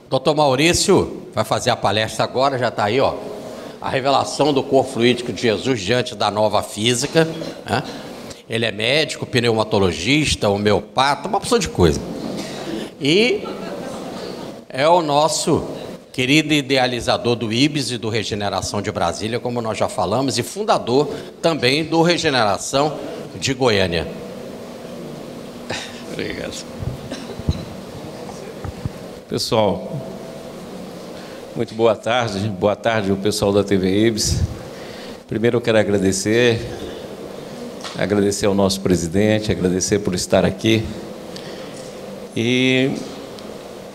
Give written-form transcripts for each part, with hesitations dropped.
Doutor Maurício vai fazer a palestra agora, já está aí, ó. A revelação do corpo fluídico de Jesus diante da nova física, né? Ele é médico, pneumatologista, homeopata, uma porção de coisa. E é o nosso querido idealizador do IBS e do Regeneração de Brasília, como nós já falamos, e fundador também do Regeneração de Goiânia. Obrigado. Pessoal, muito boa tarde o pessoal da TV IBS. Primeiro eu quero agradecer ao nosso presidente, agradecer por estar aqui e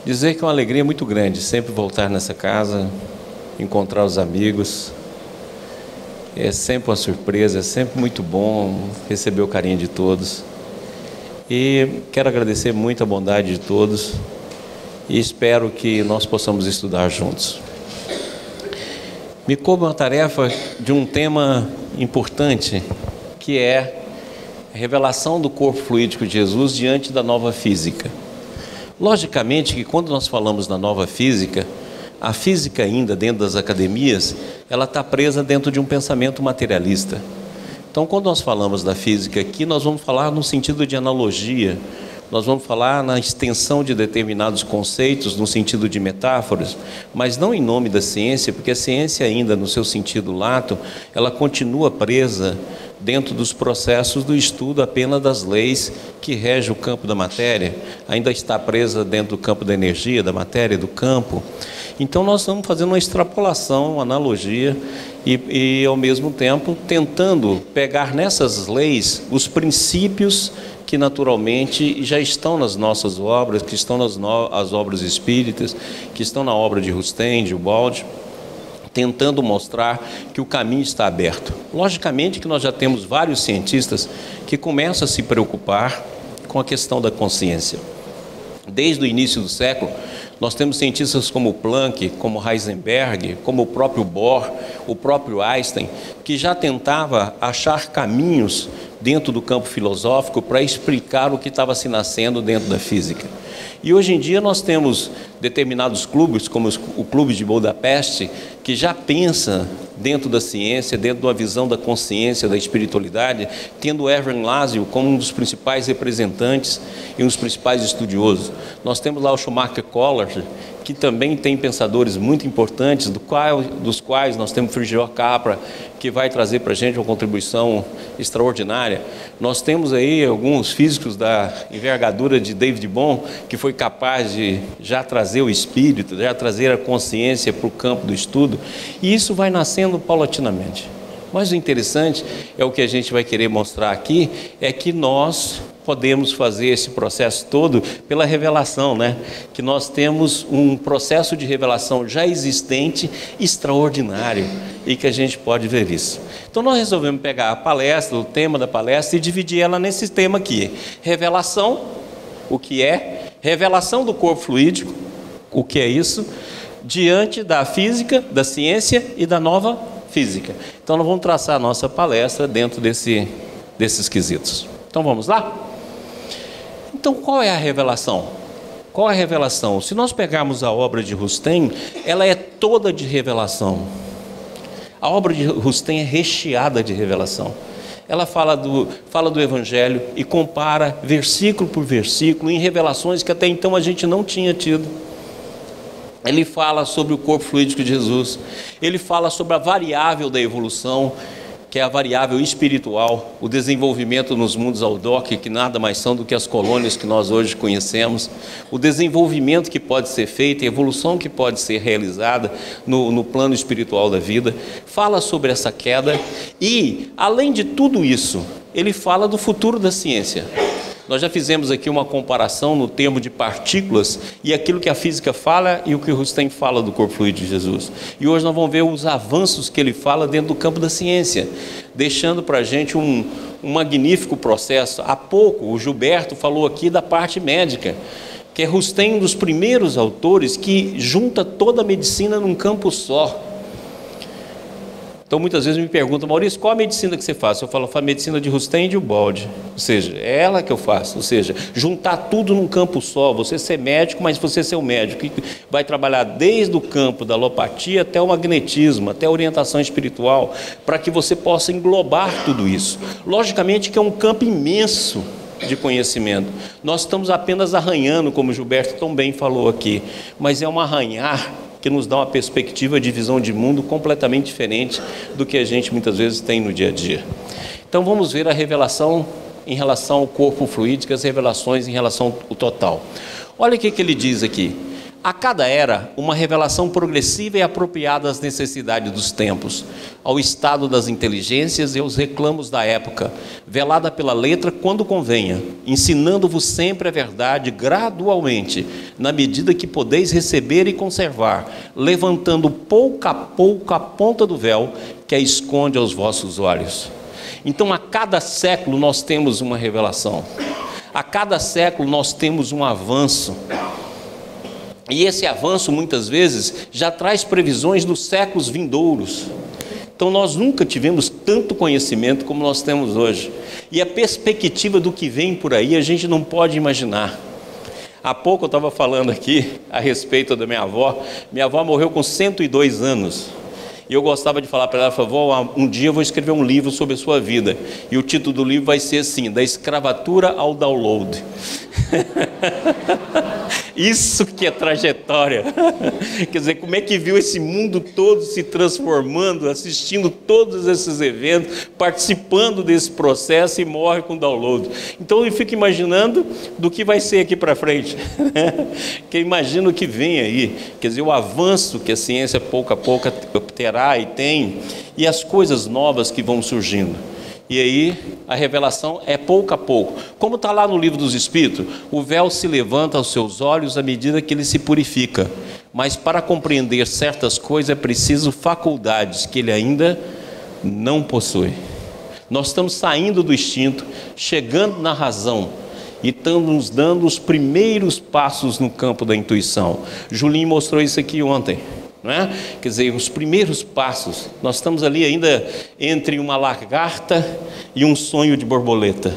dizer que é uma alegria muito grande sempre voltar nessa casa, encontrar os amigos. É sempre uma surpresa, é sempre muito bom receber o carinho de todos. E quero agradecer muito a bondade de todos e espero que nós possamos estudar juntos. Me coube uma tarefa de um tema importante, que é a revelação do corpo fluídico de Jesus diante da nova física. Logicamente que quando nós falamos da nova física, a física ainda dentro das academias, ela está presa dentro de um pensamento materialista. Então, quando nós falamos da física aqui, nós vamos falar no sentido de analogia, nós vamos falar na extensão de determinados conceitos, no sentido de metáforas, mas não em nome da ciência, porque a ciência ainda, no seu sentido lato, ela continua presa dentro dos processos do estudo apenas das leis que regem o campo da matéria, ainda está presa dentro do campo da energia, da matéria, do campo. Então nós estamos fazendo uma extrapolação, uma analogia e ao mesmo tempo tentando pegar nessas leis os princípios que naturalmente já estão nas nossas obras, que estão as obras espíritas, que estão na obra de Rustem, de Ubaldi, tentando mostrar que o caminho está aberto. Logicamente que nós já temos vários cientistas que começam a se preocupar com a questão da consciência. Desde o início do século, nós temos cientistas como Planck, como Heisenberg, como o próprio Bohr, o próprio Einstein, que já tentava achar caminhos dentro do campo filosófico para explicar o que estava se nascendo dentro da física. E hoje em dia nós temos determinados clubes, como o Clube de Budapeste, que já pensa dentro da ciência, dentro de uma visão da consciência, da espiritualidade, tendo Erwin Laszlo como um dos principais representantes e um dos principais estudiosos. Nós temos lá o Schumacher College, que também tem pensadores muito importantes, dos quais nós temos Frigior Capra, que vai trazer para a gente uma contribuição extraordinária. Nós temos aí alguns físicos da envergadura de David Bohm, que foi capaz de já trazer o espírito, já trazer a consciência para o campo do estudo, e isso vai nascendo paulatinamente. Mas o interessante é o que a gente vai querer mostrar aqui, é que nós podemos fazer esse processo todo pela revelação, né? Que nós temos um processo de revelação já existente, extraordinário, e que a gente pode ver isso. Então nós resolvemos pegar a palestra, o tema da palestra, e dividir ela nesse tema aqui. Revelação, o que é? Revelação do corpo fluídico, o que é isso? Diante da física, da ciência e da nova física. Então nós vamos traçar a nossa palestra dentro desses quesitos. Então vamos lá? Então qual é a revelação? Qual é a revelação? Se nós pegarmos a obra de Rustem, ela é toda de revelação. A obra de Rustem é recheada de revelação. Ela fala do Evangelho e compara versículo por versículo em revelações que até então a gente não tinha tido. Ele fala sobre o corpo fluídico de Jesus, ele fala sobre a variável da evolução, que é a variável espiritual, o desenvolvimento nos mundos Audoc, que nada mais são do que as colônias que nós hoje conhecemos, o desenvolvimento que pode ser feito, a evolução que pode ser realizada no plano espiritual da vida, fala sobre essa queda e, além de tudo isso, ele fala do futuro da ciência. Nós já fizemos aqui uma comparação no termo de partículas e aquilo que a física fala e o que o Rustem fala do corpo fluídico de Jesus. E hoje nós vamos ver os avanços que ele fala dentro do campo da ciência, deixando para a gente um magnífico processo. Há pouco o Gilberto falou aqui da parte médica, que é Rustem um dos primeiros autores que junta toda a medicina num campo só. Então, muitas vezes me perguntam: Maurício, qual a medicina que você faz? Eu falo: a medicina de Rustem e de Ubaldi. Ou seja, é ela que eu faço. Ou seja, juntar tudo num campo só. Você ser médico, mas você ser o médico que vai trabalhar desde o campo da alopatia até o magnetismo, até a orientação espiritual, para que você possa englobar tudo isso. Logicamente que é um campo imenso de conhecimento. Nós estamos apenas arranhando, como o Gilberto tão bem falou aqui, mas é um arranhar que nos dá uma perspectiva de visão de mundo completamente diferente do que a gente muitas vezes tem no dia a dia. Então vamos ver a revelação em relação ao corpo fluídico, as revelações em relação ao total. Olha o que ele diz aqui: a cada era, uma revelação progressiva e apropriada às necessidades dos tempos, ao estado das inteligências e aos reclamos da época, velada pela letra quando convenha, ensinando-vos sempre a verdade gradualmente, na medida que podeis receber e conservar, levantando pouco a pouco a ponta do véu que a esconde aos vossos olhos. Então, a cada século nós temos uma revelação, a cada século nós temos um avanço. E esse avanço, muitas vezes, já traz previsões dos séculos vindouros. Então, nós nunca tivemos tanto conhecimento como nós temos hoje. E a perspectiva do que vem por aí, a gente não pode imaginar. Há pouco eu estava falando aqui a respeito da minha avó. Minha avó morreu com 102 anos. E eu gostava de falar para ela: vó, um dia eu vou escrever um livro sobre a sua vida. E o título do livro vai ser assim: Da Escravatura ao Download. Isso que é trajetória. Quer dizer, como é que viu esse mundo todo se transformando, assistindo todos esses eventos, participando desse processo, e morre com download. Então eu fico imaginando do que vai ser aqui para frente. Que imagino que vem aí, quer dizer, o avanço que a ciência pouco a pouco terá e tem, e as coisas novas que vão surgindo. E aí a revelação é pouco a pouco. Como está lá no Livro dos Espíritos, o véu se levanta aos seus olhos à medida que ele se purifica. Mas para compreender certas coisas é preciso faculdades que ele ainda não possui. Nós estamos saindo do instinto, chegando na razão, e estamos nos dando os primeiros passos no campo da intuição. Julinho mostrou isso aqui ontem. Não é? Quer dizer, os primeiros passos, nós estamos ali ainda entre uma lagarta e um sonho de borboleta,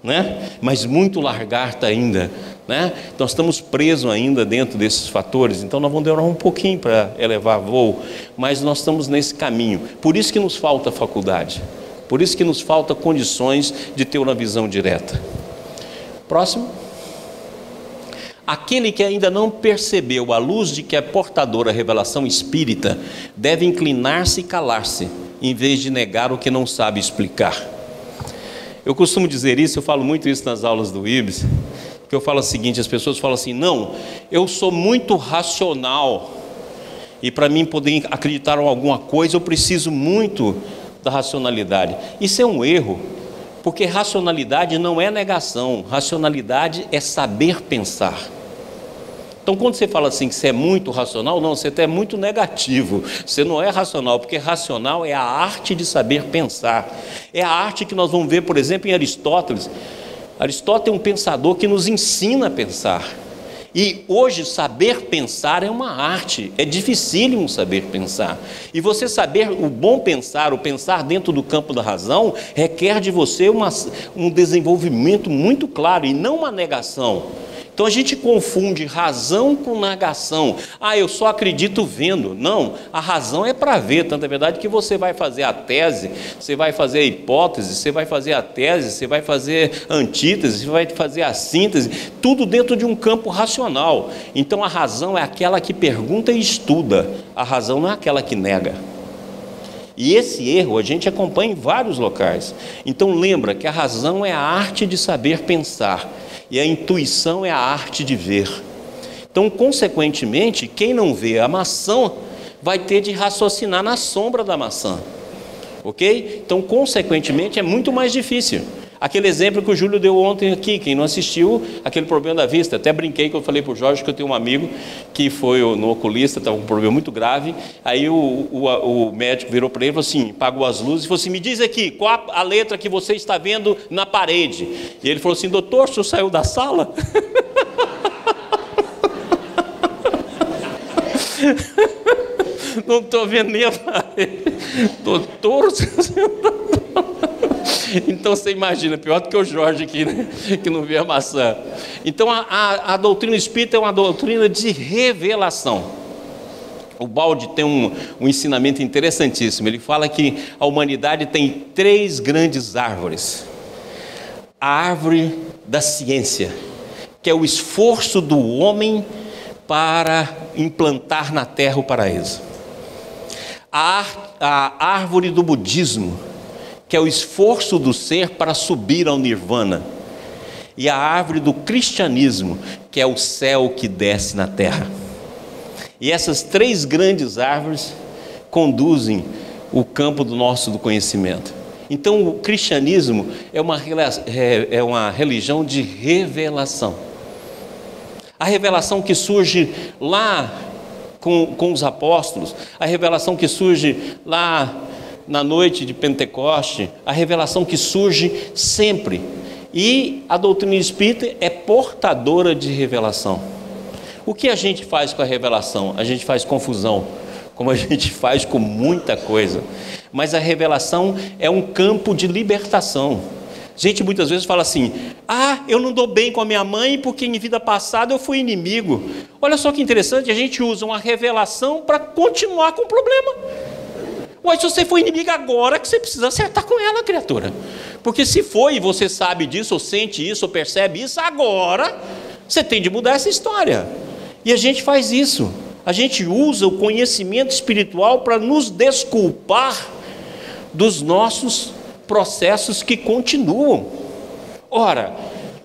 né? Mas muito lagarta ainda, né? Nós estamos presos ainda dentro desses fatores, então nós vamos demorar um pouquinho para elevar voo, mas nós estamos nesse caminho. Por isso que nos falta faculdade, por isso que nos falta condições de ter uma visão direta. Próximo. Aquele que ainda não percebeu a luz de que é portadora a revelação espírita, deve inclinar-se e calar-se, em vez de negar o que não sabe explicar. Eu costumo dizer isso, eu falo muito isso nas aulas do IBS, que eu falo o seguinte: as pessoas falam assim: não, eu sou muito racional, e para mim poder acreditar em alguma coisa, eu preciso muito da racionalidade. Isso é um erro, porque racionalidade não é negação, racionalidade é saber pensar. Então, quando você fala assim que você é muito racional, não, você é muito negativo, você não é racional, porque racional é a arte de saber pensar, é a arte que nós vamos ver, por exemplo, em Aristóteles. Aristóteles é um pensador que nos ensina a pensar, e hoje saber pensar é uma arte, é dificílimo saber pensar, e você saber o bom pensar, o pensar dentro do campo da razão, requer de você um desenvolvimento muito claro, e não uma negação. Então a gente confunde razão com negação. Ah, eu só acredito vendo. Não, a razão é para ver. Tanto é verdade que você vai fazer a tese, você vai fazer a hipótese, você vai fazer a tese, você vai fazer a antítese, você vai fazer a síntese, tudo dentro de um campo racional. Então a razão é aquela que pergunta e estuda, a razão não é aquela que nega. E esse erro a gente acompanha em vários locais. Então lembra que a razão é a arte de saber pensar, e a intuição é a arte de ver. Então, consequentemente, quem não vê a maçã vai ter de raciocinar na sombra da maçã, ok? Então, consequentemente, é muito mais difícil. Aquele exemplo que o Júlio deu ontem aqui, quem não assistiu, aquele problema da vista, até brinquei que eu falei para o Jorge que eu tenho um amigo que foi no oculista, estava com um problema muito grave, aí o médico virou para ele e falou assim, apagou as luzes e falou assim, me diz aqui, qual a letra que você está vendo na parede? E ele falou assim, doutor, o senhor saiu da sala? Não estou vendo nem doutor. Então você imagina, pior do que o Jorge aqui, né? Que não vê a maçã. Então a doutrina espírita é uma doutrina de revelação. O Baldi tem um ensinamento interessantíssimo. Ele fala que a humanidade tem 3 grandes árvores. A árvore da ciência, que é o esforço do homem para implantar na terra o paraíso. A árvore do budismo, que é o esforço do ser para subir ao nirvana. E a árvore do cristianismo, que é o céu que desce na terra. E essas 3 grandes árvores conduzem o campo do conhecimento. Então o cristianismo é uma religião de revelação. A revelação que surge lá com os apóstolos, a revelação que surge lá na noite de Pentecoste, a revelação que surge sempre. E a doutrina espírita é portadora de revelação. O que a gente faz com a revelação? A gente faz confusão, como a gente faz com muita coisa. Mas a revelação é um campo de libertação. A gente muitas vezes fala assim: eu não dou bem com a minha mãe porque em vida passada eu fui inimigo. Olha só que interessante, a gente usa uma revelação para continuar com o problema. Ué, se você foi inimigo agora que você precisa acertar com ela, criatura. Porque se foi e você sabe disso, ou sente isso, ou percebe isso, agora você tem de mudar essa história. E a gente faz isso. A gente usa o conhecimento espiritual para nos desculpar dos nossos processos que continuam. Ora,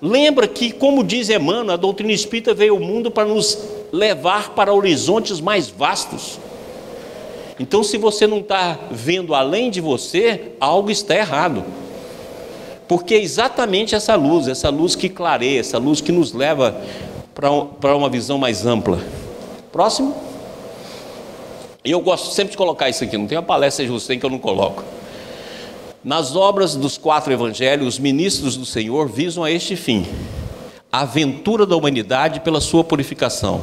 lembra que, como diz Emmanuel, a doutrina espírita veio ao mundo para nos levar para horizontes mais vastos. Então, se você não está vendo além de você, algo está errado. Porque é exatamente essa luz que clareia, essa luz que nos leva para uma visão mais ampla. Próximo. E eu gosto sempre de colocar isso aqui, não tem uma palestra de Hussein que eu não coloco. Nas obras dos 4 evangelhos, os ministros do Senhor visam a este fim: a aventura da humanidade pela sua purificação.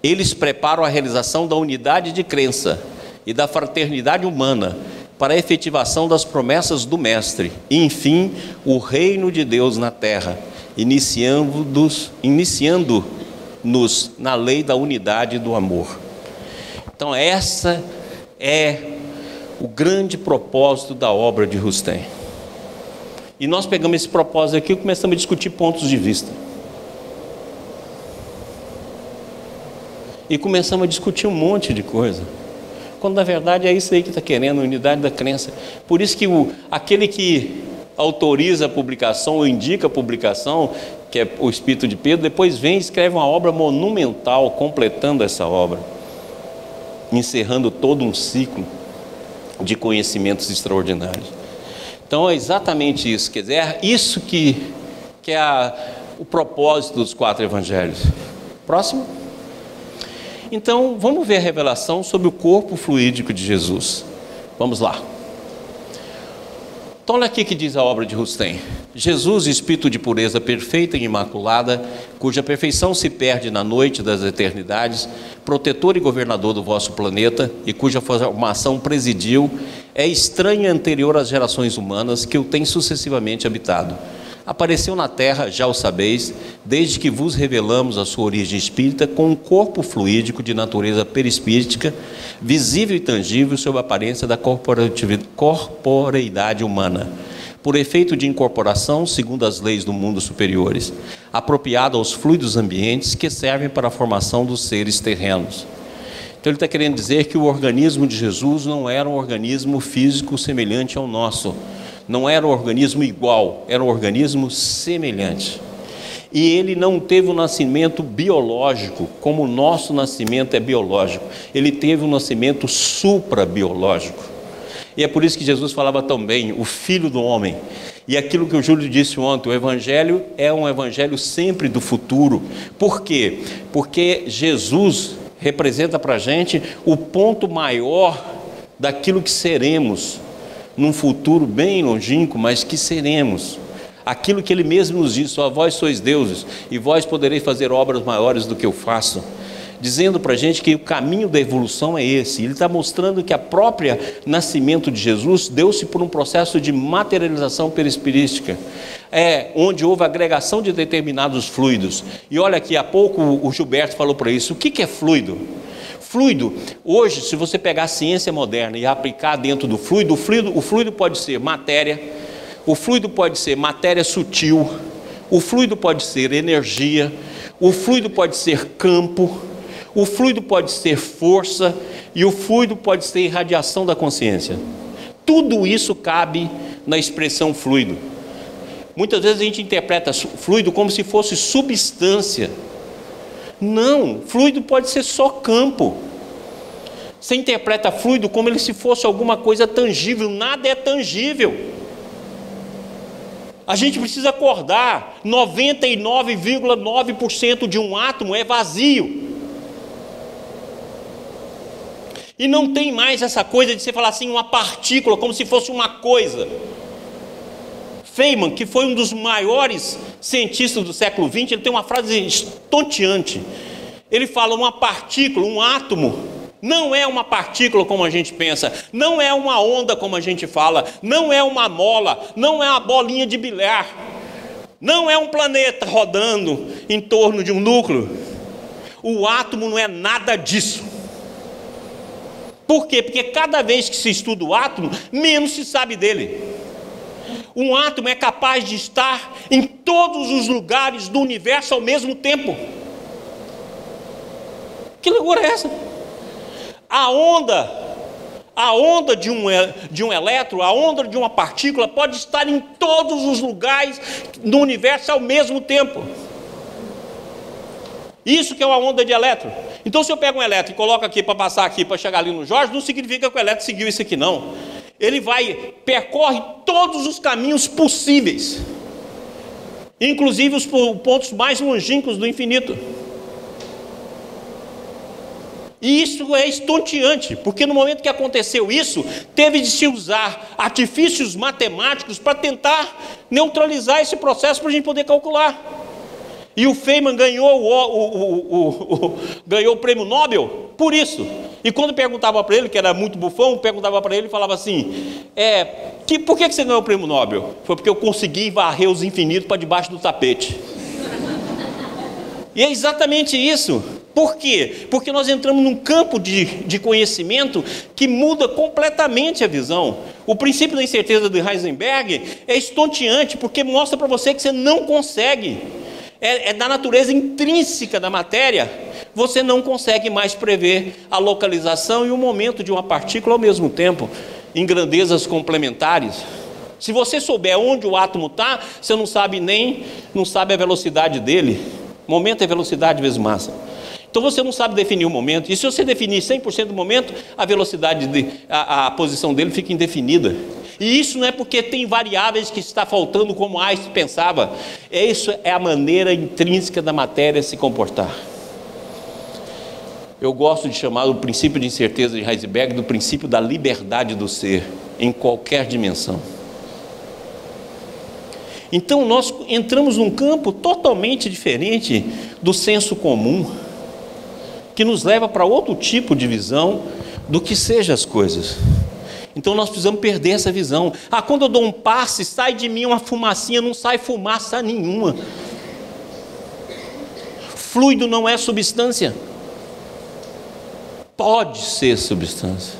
Eles preparam a realização da unidade de crença e da fraternidade humana para a efetivação das promessas do Mestre e, enfim, o reino de Deus na terra, iniciando-nos na lei da unidade e do amor. Então essa é o grande propósito da obra de Rustem. E nós pegamos esse propósito aqui e começamos a discutir pontos de vista. E começamos a discutir um monte de coisa, quando na verdade é isso aí que está querendo, a unidade da crença. Por isso que aquele que autoriza a publicação ou indica a publicação, que é o Espírito de Pedro, depois vem e escreve uma obra monumental, completando essa obra, encerrando todo um ciclo de conhecimentos extraordinários. Então é exatamente isso, quer dizer, é isso que é o propósito dos 4 evangelhos. Próximo. Então vamos ver a revelação sobre o corpo fluídico de Jesus. Vamos lá. Então olha aqui que diz a obra de Rustem: Jesus, espírito de pureza perfeita e imaculada, cuja perfeição se perde na noite das eternidades, protetor e governador do vosso planeta, e cuja formação presidiu, é estranho e anterior às gerações humanas que o têm sucessivamente habitado. Apareceu na terra, já o sabeis, desde que vos revelamos a sua origem espírita, com um corpo fluídico de natureza perispíritica, visível e tangível sob a aparência da corporeidade humana, por efeito de incorporação, segundo as leis do mundo superiores, apropriado aos fluidos ambientes que servem para a formação dos seres terrenos. Então ele está querendo dizer que o organismo de Jesus não era um organismo físico semelhante ao nosso, não era um organismo igual, era um organismo semelhante. E ele não teve um nascimento biológico, como o nosso nascimento é biológico. Ele teve um nascimento suprabiológico. E é por isso que Jesus falava também, o Filho do Homem. E aquilo que o Júlio disse ontem, o Evangelho é um Evangelho sempre do futuro. Por quê? Porque Jesus representa para a gente o ponto maior daquilo que seremos, num futuro bem longínquo, mas que seremos. Aquilo que ele mesmo nos disse: só vós sois deuses, e vós podereis fazer obras maiores do que eu faço. dizendo para a gente que o caminho da evolução é esse. Ele está mostrando que a própria nascimento de Jesus deu-se por um processo de materialização perispirística, onde houve agregação de determinados fluidos. E olha, aqui há pouco o Gilberto falou para isso. O que é fluido? Fluido, hoje, se você pegar a ciência moderna e aplicar dentro do fluido, o fluido pode ser matéria, o fluido pode ser matéria sutil, o fluido pode ser energia, o fluido pode ser campo, o fluido pode ser força e o fluido pode ser irradiação da consciência. Tudo isso cabe na expressão fluido. Muitas vezes a gente interpreta fluido como se fosse substância. Não, fluido pode ser só campo. Você interpreta fluido como se fosse alguma coisa tangível. Nada é tangível. A gente precisa acordar. 99,9% de um átomo é vazio. E não tem mais essa coisa de você falar assim, uma partícula, como se fosse uma coisa. Feynman, que foi um dos maiores cientistas do século XX, ele tem uma frase estonteante. Ele fala: uma partícula, um átomo, não é uma partícula como a gente pensa, não é uma onda como a gente fala, não é uma mola, não é uma bolinha de bilhar, não é um planeta rodando em torno de um núcleo. O átomo não é nada disso. Por quê? Porque cada vez que se estuda o átomo, menos se sabe dele. Um átomo é capaz de estar em todos os lugares do universo ao mesmo tempo. Que loucura é essa? A onda de um elétron, a onda de uma partícula pode estar em todos os lugares do universo ao mesmo tempo. Isso que é uma onda de elétron. Então, se eu pego um elétron e coloco aqui para passar aqui, para chegar ali no Jorge, não significa que o elétron seguiu isso aqui, não. Ele percorre todos os caminhos possíveis, inclusive os pontos mais longínquos do infinito. E isso é estonteante, porque no momento que aconteceu isso, teve de se usar artifícios matemáticos para tentar neutralizar esse processo para a gente poder calcular. E o Feynman ganhou o prêmio Nobel por isso. E quando perguntava para ele, que era muito bufão, perguntava para ele e falava assim: por que você ganhou o prêmio Nobel? Foi porque eu consegui varrer os infinitos para debaixo do tapete. E é exatamente isso. Por quê? Porque nós entramos num campo de conhecimento que muda completamente a visão. O princípio da incerteza de Heisenberg é estonteante, porque mostra para você que você não consegue. É da natureza intrínseca da matéria. Você não consegue mais prever a localização e o momento de uma partícula ao mesmo tempo, em grandezas complementares. Se você souber onde o átomo está, você não sabe a velocidade dele. Momento é velocidade vezes massa. Então você não sabe definir o momento. E se você definir 100% do momento, a velocidade, a posição dele fica indefinida. E isso não é porque tem variáveis que está faltando como Einstein pensava. Isso é a maneira intrínseca da matéria se comportar. Eu gosto de chamar o princípio de incerteza de Heisenberg do princípio da liberdade do ser, em qualquer dimensão. Então nós entramos num campo totalmente diferente do senso comum, que nos leva para outro tipo de visão do que sejam as coisas. Então nós precisamos perder essa visão. Quando eu dou um passe, sai de mim uma fumacinha, não sai fumaça nenhuma. Fluido não é substância. Pode ser substância.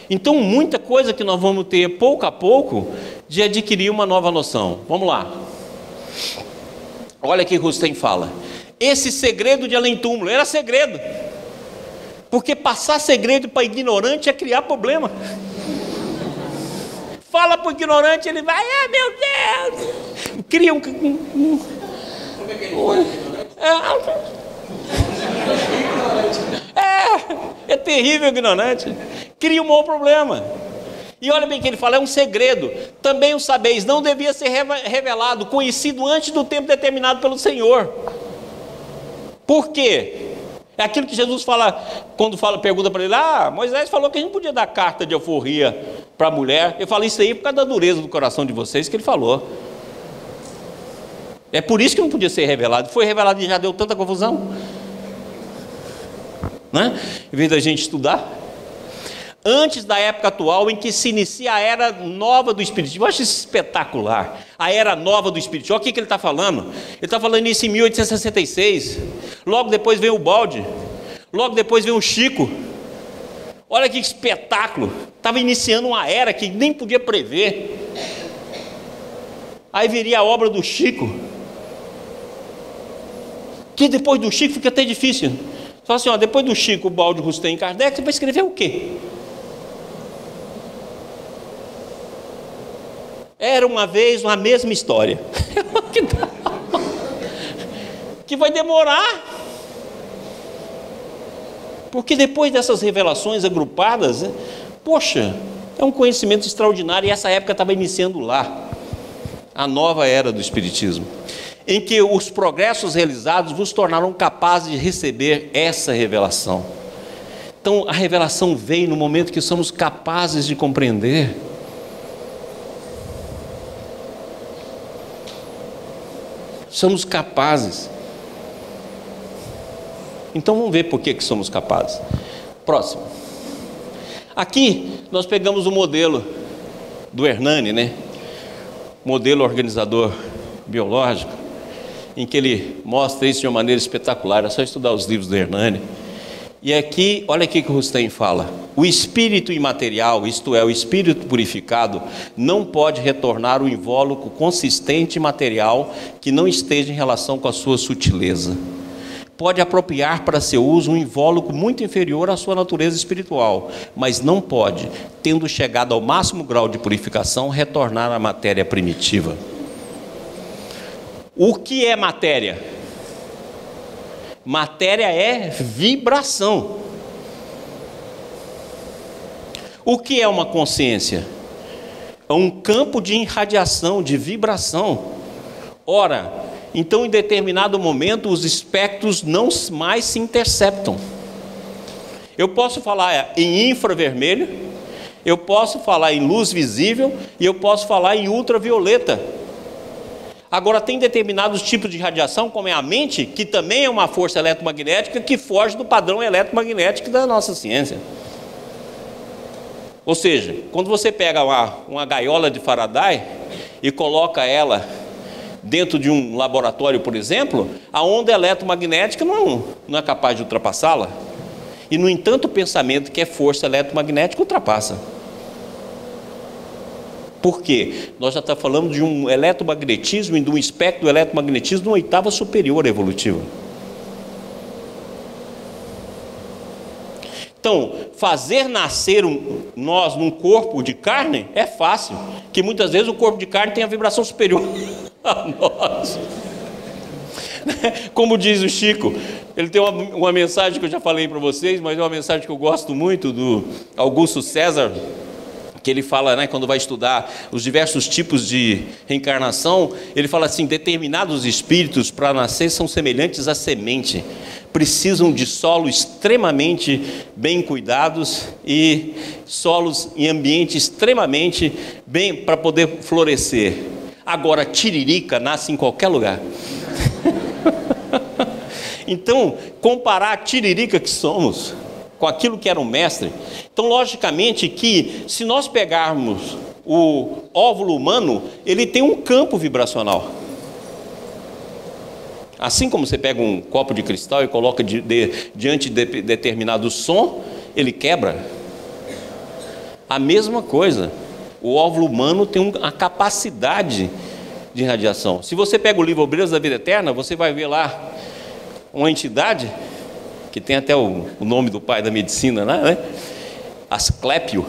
Então muita coisa que nós vamos ter pouco a pouco de adquirir uma nova noção. Vamos lá. Olha que Rustem fala. Esse segredo de além-túmulo era segredo. Porque passar segredo para ignorante é criar problema. Fala para o ignorante, ele vai, meu Deus! Cria Como é que ele foi? É terrível ignorante. Cria um mau problema. E olha bem que ele fala, é um segredo. Também o sabeis, não devia ser revelado, conhecido antes do tempo determinado pelo Senhor. Por quê? É aquilo que Jesus fala, quando pergunta para ele, Moisés falou que a gente podia dar carta de alforria para a mulher. Eu falo isso aí por causa da dureza do coração de vocês que ele falou. É por isso que não podia ser revelado. Foi revelado e já deu tanta confusão, né? Em vez da gente estudar. Antes da época atual em que se inicia a era nova do Espiritismo. Eu acho isso espetacular. A era nova do Espiritismo. Olha o que ele está falando. Ele está falando isso em 1866. Logo depois vem o Balde. Logo depois vem o Chico. Olha que espetáculo. Estava iniciando uma era que nem podia prever. Aí viria a obra do Chico, que depois do Chico fica até difícil. Fala assim, ó, depois do Chico, Balde, Rustem e Kardec, você vai escrever o quê? Era uma vez uma mesma história. Que vai demorar. Porque depois dessas revelações agrupadas, poxa, é um conhecimento extraordinário. E essa época estava iniciando lá. A nova era do Espiritismo, em que os progressos realizados vos tornaram capazes de receber essa revelação. Então a revelação veio no momento que somos capazes de compreender. Somos capazes. Então vamos ver por que somos capazes. Próximo. Aqui nós pegamos o modelo do Hernani, né? Modelo organizador biológico, em que ele mostra isso de uma maneira espetacular. É só estudar os livros do Hernani. E aqui, olha aqui que o Rustem fala: o espírito imaterial, isto é, o espírito purificado, não pode retornar o invólucro consistente e material que não esteja em relação com a sua sutileza. Pode apropriar para seu uso um invólucro muito inferior à sua natureza espiritual, mas não pode, tendo chegado ao máximo grau de purificação, retornar à matéria primitiva. O que é matéria? Matéria é vibração. O que é uma consciência? É um campo de irradiação, de vibração. Ora, então em determinado momento os espectros não mais se interceptam. Eu posso falar em infravermelho, eu posso falar em luz visível e eu posso falar em ultravioleta. Agora tem determinados tipos de radiação, como é a mente, que também é uma força eletromagnética que foge do padrão eletromagnético da nossa ciência. Ou seja, quando você pega uma gaiola de Faraday e coloca ela dentro de um laboratório, por exemplo, a onda eletromagnética não é capaz de ultrapassá-la. E, no entanto, o pensamento que é força eletromagnética ultrapassa. Por quê? Nós já estamos falando de um eletromagnetismo e de um espectro do eletromagnetismo numa oitava superior evolutiva. Então, fazer nascer nós num corpo de carne é fácil, que muitas vezes o corpo de carne tem a vibração superior a nós. Como diz o Chico, ele tem uma mensagem que eu já falei para vocês, mas é uma mensagem que eu gosto muito, do Augusto César, que ele fala, né, quando vai estudar os diversos tipos de reencarnação, ele fala assim: determinados espíritos para nascer são semelhantes à semente, precisam de solos extremamente bem cuidados e solos em ambiente extremamente bem para poder florescer. Agora, tiririca nasce em qualquer lugar. Então, comparar a tiririca que somos com aquilo que era um mestre, então logicamente que se nós pegarmos o óvulo humano, ele tem um campo vibracional. Assim como você pega um copo de cristal e coloca diante de determinado som, ele quebra. A mesma coisa, o óvulo humano tem uma capacidade de radiação. Se você pega o livro Obreiros da Vida Eterna, você vai ver lá uma entidade, que tem até o nome do pai da medicina, né? Asclépio,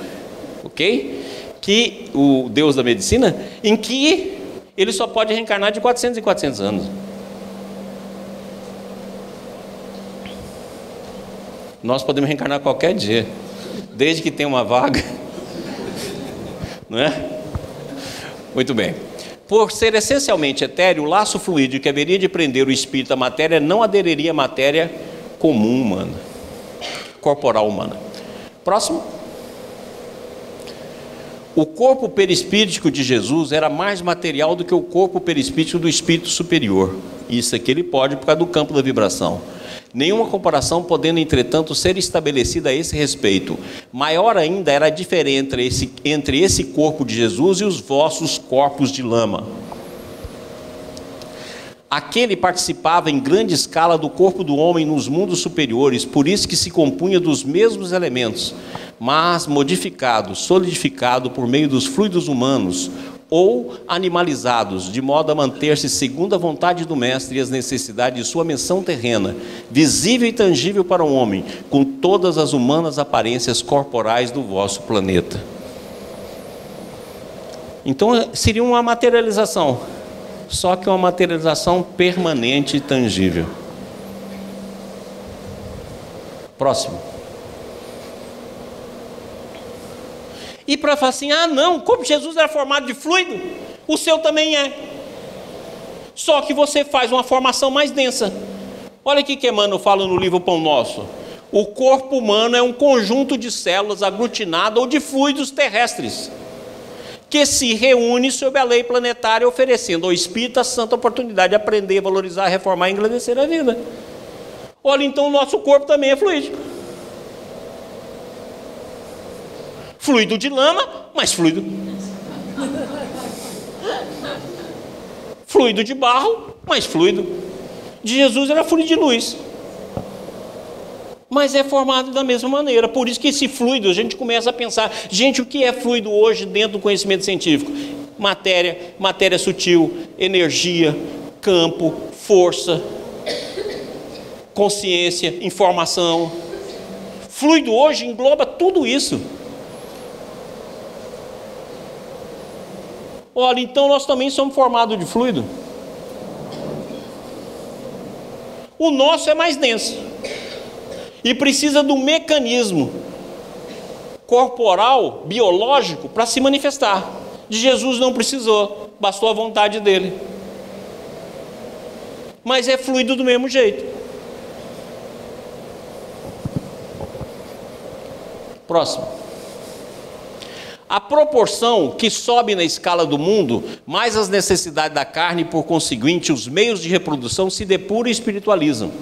ok? Que o Deus da medicina, em que ele só pode reencarnar de 400 em 400 anos. Nós podemos reencarnar qualquer dia, desde que tenha uma vaga, não é? Muito bem. Por ser essencialmente etéreo, o laço fluídico que haveria de prender o espírito à matéria não aderiria à matéria comum humana, corporal humana. Próximo. O corpo perispíritico de Jesus era mais material do que o corpo perispíritico do espírito superior. Isso aqui ele pode por causa do campo da vibração. Nenhuma comparação podendo, entretanto, ser estabelecida a esse respeito. Maior ainda era a diferença entre esse corpo de Jesus e os vossos corpos de lama. Aquele participava em grande escala do corpo do homem nos mundos superiores, por isso que se compunha dos mesmos elementos, mas modificado, solidificado por meio dos fluidos humanos, ou animalizados, de modo a manter-se segundo a vontade do Mestre e as necessidades de sua missão terrena, visível e tangível para o homem, com todas as humanas aparências corporais do vosso planeta. Então seria uma materialização, só que uma materialização permanente e tangível. Próximo. E para falar assim, não, como Jesus era formado de fluido, o seu também é. Só que você faz uma formação mais densa. Olha o que Emmanuel fala no livro Pão Nosso. O corpo humano é um conjunto de células aglutinado ou de fluidos terrestres, que se reúne sob a lei planetária, oferecendo ao espírito a santa oportunidade de aprender, valorizar, reformar e engrandecer a vida. Olha, então o nosso corpo também é fluídico. Fluido de lama, mas fluido. Fluido de barro, mas fluido. De Jesus era fluido de luz. Mas é formado da mesma maneira. Por isso que esse fluido, a gente começa a pensar, gente, o que é fluido hoje dentro do conhecimento científico? Matéria sutil, energia, campo, força, consciência, informação. Fluido hoje engloba tudo isso. Olha, então nós também somos formados de fluido. O nosso é mais denso e precisa de um mecanismo corporal, biológico, para se manifestar. De Jesus não precisou, bastou a vontade dele. Mas é fluido do mesmo jeito. Próximo. A proporção que sobe na escala do mundo, mais as necessidades da carne e, por conseguinte, os meios de reprodução se depuram e espiritualizam.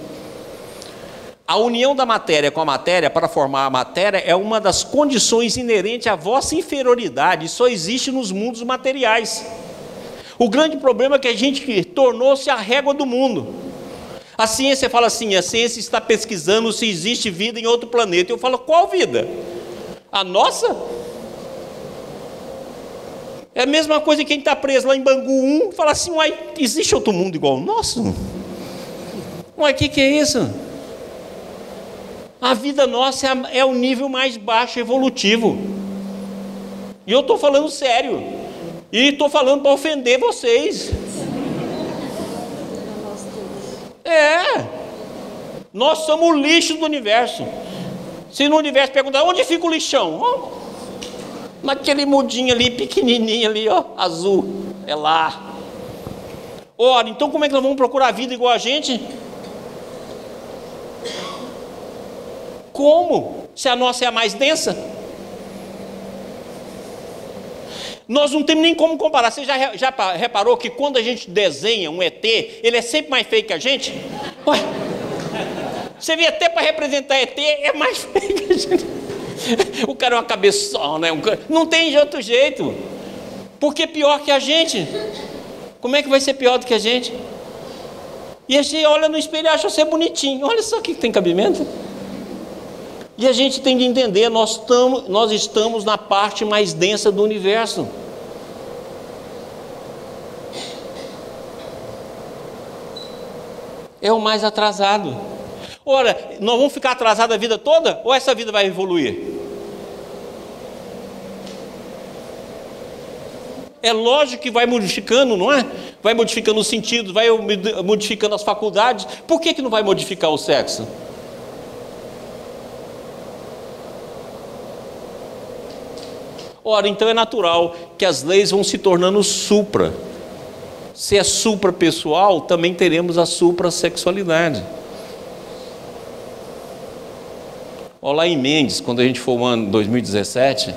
A união da matéria com a matéria para formar a matéria é uma das condições inerentes à vossa inferioridade, só existe nos mundos materiais. O grande problema é que a gente tornou-se a régua do mundo. A ciência fala assim, a ciência está pesquisando se existe vida em outro planeta. Eu falo, qual vida? A nossa? É a mesma coisa que quem está preso lá em Bangu 1, fala assim, uai, existe outro mundo igual ao nosso? Uai, o que é isso? A vida nossa é o nível mais baixo evolutivo. E eu estou falando sério. E estou falando para ofender vocês. Nós somos o lixo do universo. Se no universo perguntar, onde fica o lixão? Naquele mudinho ali, pequenininho ali, ó, azul, é lá. Ora, então como é que nós vamos procurar a vida igual a gente? Como? Se a nossa é a mais densa? Nós não temos nem como comparar. Você já reparou que quando a gente desenha um ET, ele é sempre mais feio que a gente? Ué, você vê até para representar ET, é mais feio que a gente. O cara é uma cabeçona, não tem de outro jeito. Porque pior que a gente. Como é que vai ser pior do que a gente? E a gente olha no espelho e acha você bonitinho. Olha só o que tem cabimento. E a gente tem que entender, nós estamos na parte mais densa do universo. É o mais atrasado. Ora, nós vamos ficar atrasados a vida toda? Ou essa vida vai evoluir? É lógico que vai modificando, não é? Vai modificando os sentidos, vai modificando as faculdades. Por que não vai modificar o sexo? Ora, então é natural que as leis vão se tornando supra. Se é supra-pessoal, também teremos a supra-sexualidade. Olha lá em Mendes, quando a gente for o ano 2017,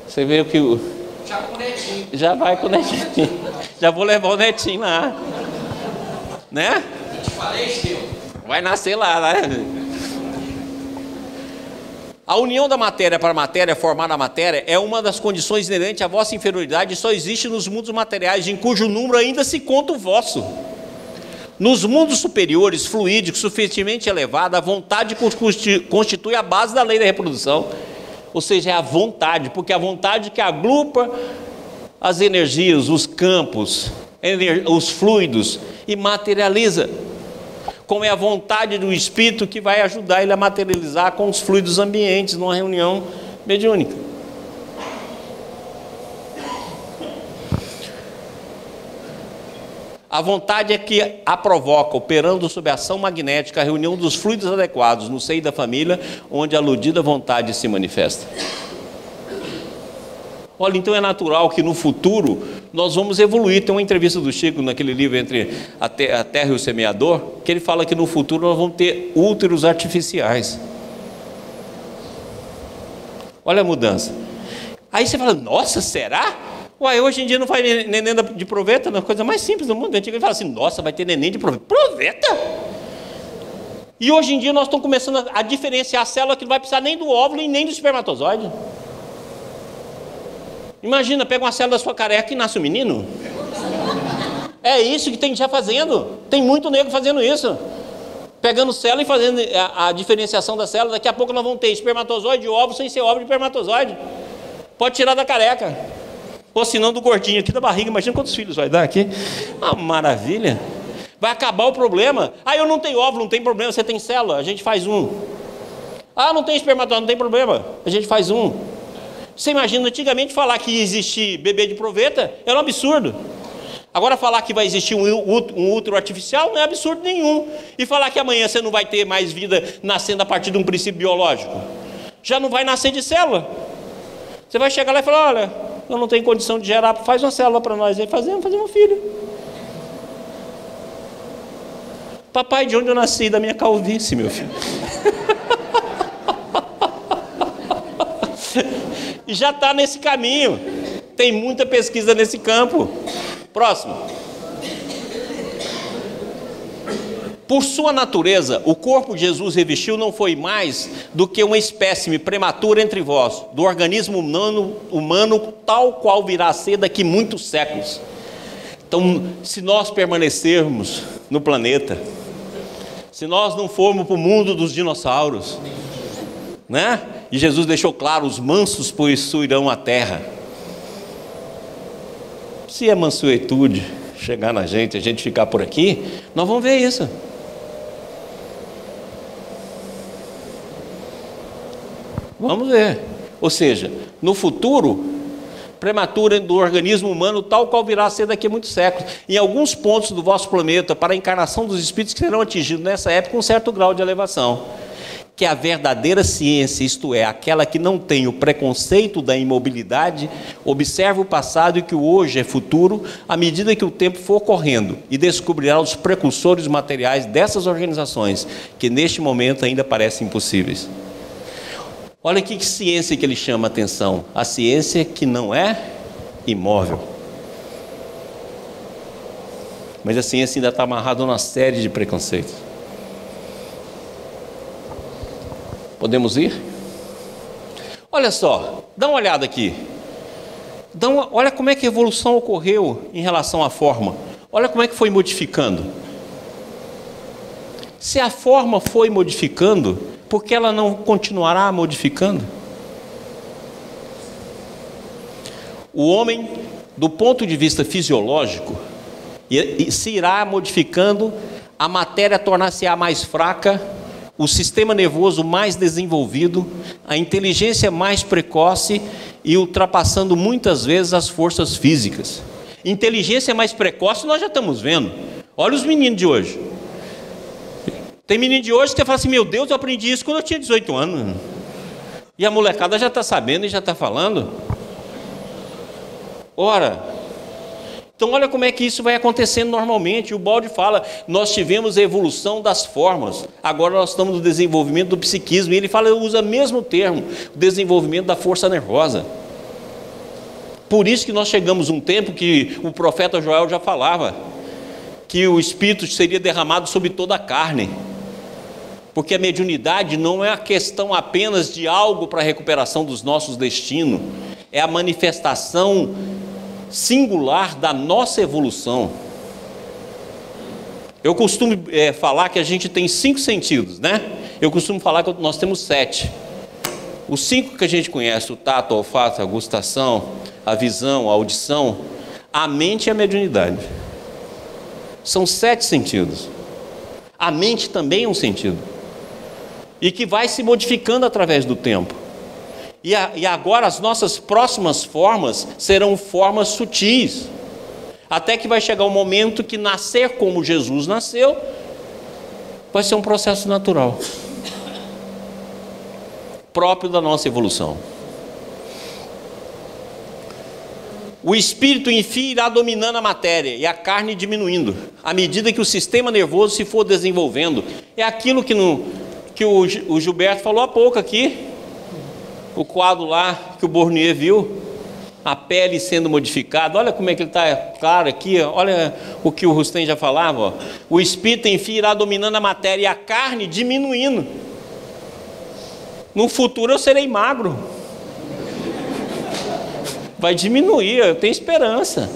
Você vê que o... Já com o netinho. Já vai com o netinho. Já vou levar o netinho lá. Né? Eu te falei, Estevão. Vai nascer lá, né? A união da matéria para a matéria, formar a matéria, é uma das condições inerentes à vossa inferioridade e só existe nos mundos materiais, em cujo número ainda se conta o vosso. Nos mundos superiores, fluídicos, suficientemente elevada, a vontade constitui a base da lei da reprodução. Ou seja, é a vontade, porque é a vontade que agrupa as energias, os campos, os fluidos e materializa. Como é a vontade do Espírito que vai ajudar ele a materializar com os fluidos ambientes numa reunião mediúnica. A vontade é que a provoca, operando sob a ação magnética, a reunião dos fluidos adequados no seio da família, onde a aludida vontade se manifesta. Olha, então é natural que no futuro nós vamos evoluir. Tem uma entrevista do Chico naquele livro Entre a Terra e o Semeador, que ele fala que no futuro nós vamos ter úteros artificiais. Olha a mudança. Aí você fala, nossa, será? Uai, hoje em dia não faz neném de proveta, é a coisa mais simples do mundo. Antigamente fala assim, nossa, vai ter neném de proveta. Proveta? E hoje em dia nós estamos começando a diferenciar a célula que não vai precisar nem do óvulo e nem do espermatozoide. Imagina, pega uma célula da sua careca e nasce um menino. É isso que tem já fazendo. Tem muito negro fazendo isso. Pegando célula e fazendo a diferenciação da célula. Daqui a pouco nós vamos ter espermatozoide e óvulo sem ser óvulo de espermatozoide. Pode tirar da careca. Ou se não do gordinho aqui da barriga. Imagina quantos filhos vai dar aqui. Uma maravilha. Vai acabar o problema. Ah, eu não tenho óvulo, não tem problema. Você tem célula, a gente faz um. Ah, não tem espermatozoide, não tem problema. A gente faz um. Você imagina, antigamente falar que ia existir bebê de proveta era um absurdo. Agora falar que vai existir um útero artificial não é absurdo nenhum. E falar que amanhã você não vai ter mais vida nascendo a partir de um princípio biológico. Já não vai nascer de célula. Você vai chegar lá e falar, olha, eu não tenho condição de gerar, faz uma célula para nós. Aí fazemos um filho. Papai, de onde eu nasci? Da minha calvície, meu filho. E já está nesse caminho. Tem muita pesquisa nesse campo. Próximo. Por sua natureza, o corpo de Jesus revestiu não foi mais do que uma espécime prematura entre vós, do organismo humano tal qual virá a ser daqui muitos séculos. Então, se nós permanecermos no planeta, se nós não formos para o mundo dos dinossauros, né? E Jesus deixou claro, os mansos possuirão a terra. Se a mansuetude chegar na gente, a gente ficar por aqui, nós vamos ver isso. Vamos ver. Ou seja, no futuro, prematura do organismo humano, tal qual virá a ser daqui a muitos séculos. Em alguns pontos do vosso planeta, para a encarnação dos espíritos que serão atingidos nessa época, um certo grau de elevação. Que a verdadeira ciência, isto é, aquela que não tem o preconceito da imobilidade, observa o passado e que o hoje é futuro, à medida que o tempo for correndo, e descobrirá os precursores materiais dessas organizações, que neste momento ainda parecem impossíveis. Olha que ciência que ele chama a atenção, a ciência que não é imóvel. Mas a ciência ainda está amarrada a uma série de preconceitos. Podemos ir? Olha só, dá uma olhada aqui. Olha como é que a evolução ocorreu em relação à forma. Olha como é que foi modificando. Se a forma foi modificando, por que ela não continuará modificando? O homem, do ponto de vista fisiológico, se irá modificando, a matéria tornar-se-á mais fraca, o sistema nervoso mais desenvolvido, a inteligência mais precoce e ultrapassando muitas vezes as forças físicas. Inteligência mais precoce nós já estamos vendo. Olha os meninos de hoje. Tem menino de hoje que fala assim, meu Deus, eu aprendi isso quando eu tinha 18 anos. E a molecada já está sabendo e já está falando. Ora, então olha como é que isso vai acontecendo normalmente. O Balde fala, nós tivemos a evolução das formas, agora nós estamos no desenvolvimento do psiquismo. E ele fala, usa o mesmo termo, o desenvolvimento da força nervosa. Por isso que nós chegamos a um tempo que o profeta Joel já falava, que o Espírito seria derramado sobre toda a carne. Porque a mediunidade não é a questão apenas de algo para a recuperação dos nossos destinos, é a manifestação singular da nossa evolução. Eu costumo falar que a gente tem 5 sentidos, né? Eu costumo falar que nós temos 7. Os 5 que a gente conhece, o tato, o olfato, a gustação, a visão, a audição, a mente e a mediunidade. São 7 sentidos. A mente também é um sentido. E que vai se modificando através do tempo. E agora as nossas próximas formas serão formas sutis. Até que vai chegar um momento que nascer como Jesus nasceu vai ser um processo natural, próprio da nossa evolução. O espírito, enfim, irá dominando a matéria e a carne diminuindo, à medida que o sistema nervoso se for desenvolvendo. É aquilo que o Gilberto falou há pouco aqui, o quadro lá que o Bournier viu, a pele sendo modificada. Olha como é que ele está claro aqui, olha o que o Rustem já falava, ó. O espírito, enfim, irá dominando a matéria e a carne diminuindo. No futuro eu serei magro. Vai diminuir, eu tenho esperança.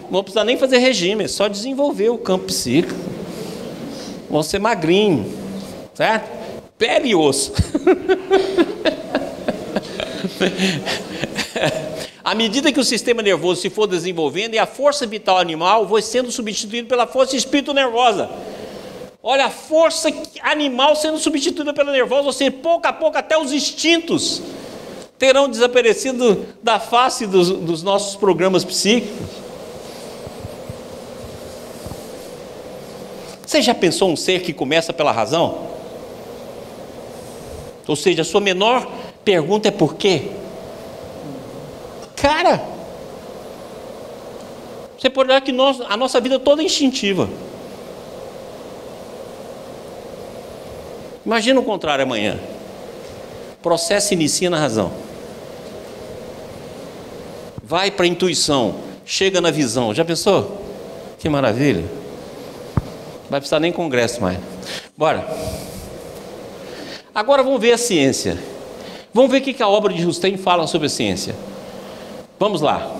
Não vou precisar nem fazer regime, é só desenvolver o campo psíquico. Vão ser magrinho, certo? Pele e osso. À medida que o sistema nervoso se for desenvolvendo e a força vital animal vai sendo substituída pela força espírito nervosa. Olha, a força animal sendo substituída pela nervosa, ou seja, pouco a pouco até os instintos terão desaparecido da face dos nossos programas psíquicos. Você já pensou um ser que começa pela razão? Ou seja, a sua menor pergunta é por quê? Cara, você pode olhar que a nossa vida toda é instintiva. Imagina o contrário amanhã. O processo inicia na razão. Vai para a intuição, chega na visão. Já pensou? Que maravilha. Não vai precisar nem congresso mais. Bora. Agora vamos ver a ciência. Vamos ver o que a obra de Rustem fala sobre a ciência. Vamos lá.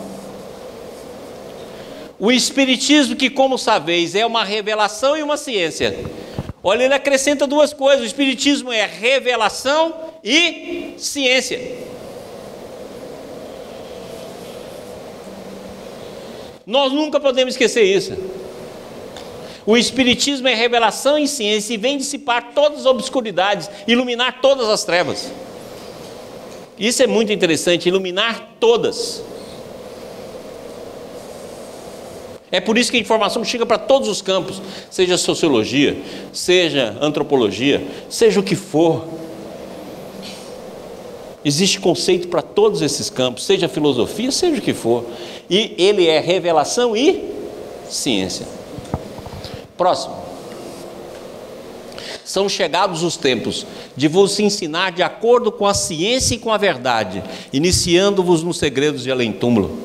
O Espiritismo, que como sabeis é uma revelação e uma ciência. Olha, ele acrescenta 2 coisas. O Espiritismo é revelação e ciência. Nós nunca podemos esquecer isso. O Espiritismo é revelação e ciência e vem dissipar todas as obscuridades, iluminar todas as trevas. Isso é muito interessante, iluminar todas. É por isso que a informação chega para todos os campos, seja sociologia, seja antropologia, seja o que for. Existe conceito para todos esses campos, seja filosofia, seja o que for. E ele é revelação e ciência. Próximo. São chegados os tempos de vos ensinar de acordo com a ciência e com a verdade, iniciando-vos nos segredos de além-túmulo.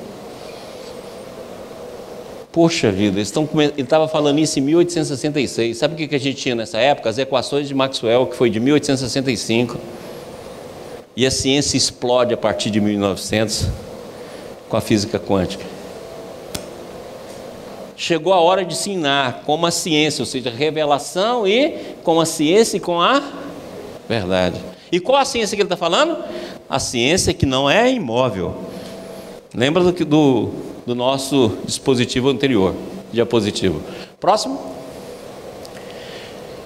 Poxa vida, ele estava falando isso em 1866. Sabe o que a gente tinha nessa época? As equações de Maxwell, que foi de 1865. E a ciência explode a partir de 1900 com a física quântica. Chegou a hora de ensinar como a ciência, ou seja, revelação e com a ciência e com a verdade. E qual a ciência que ele está falando? A ciência que não é imóvel. Lembra do nosso dispositivo anterior, diapositivo. Próximo.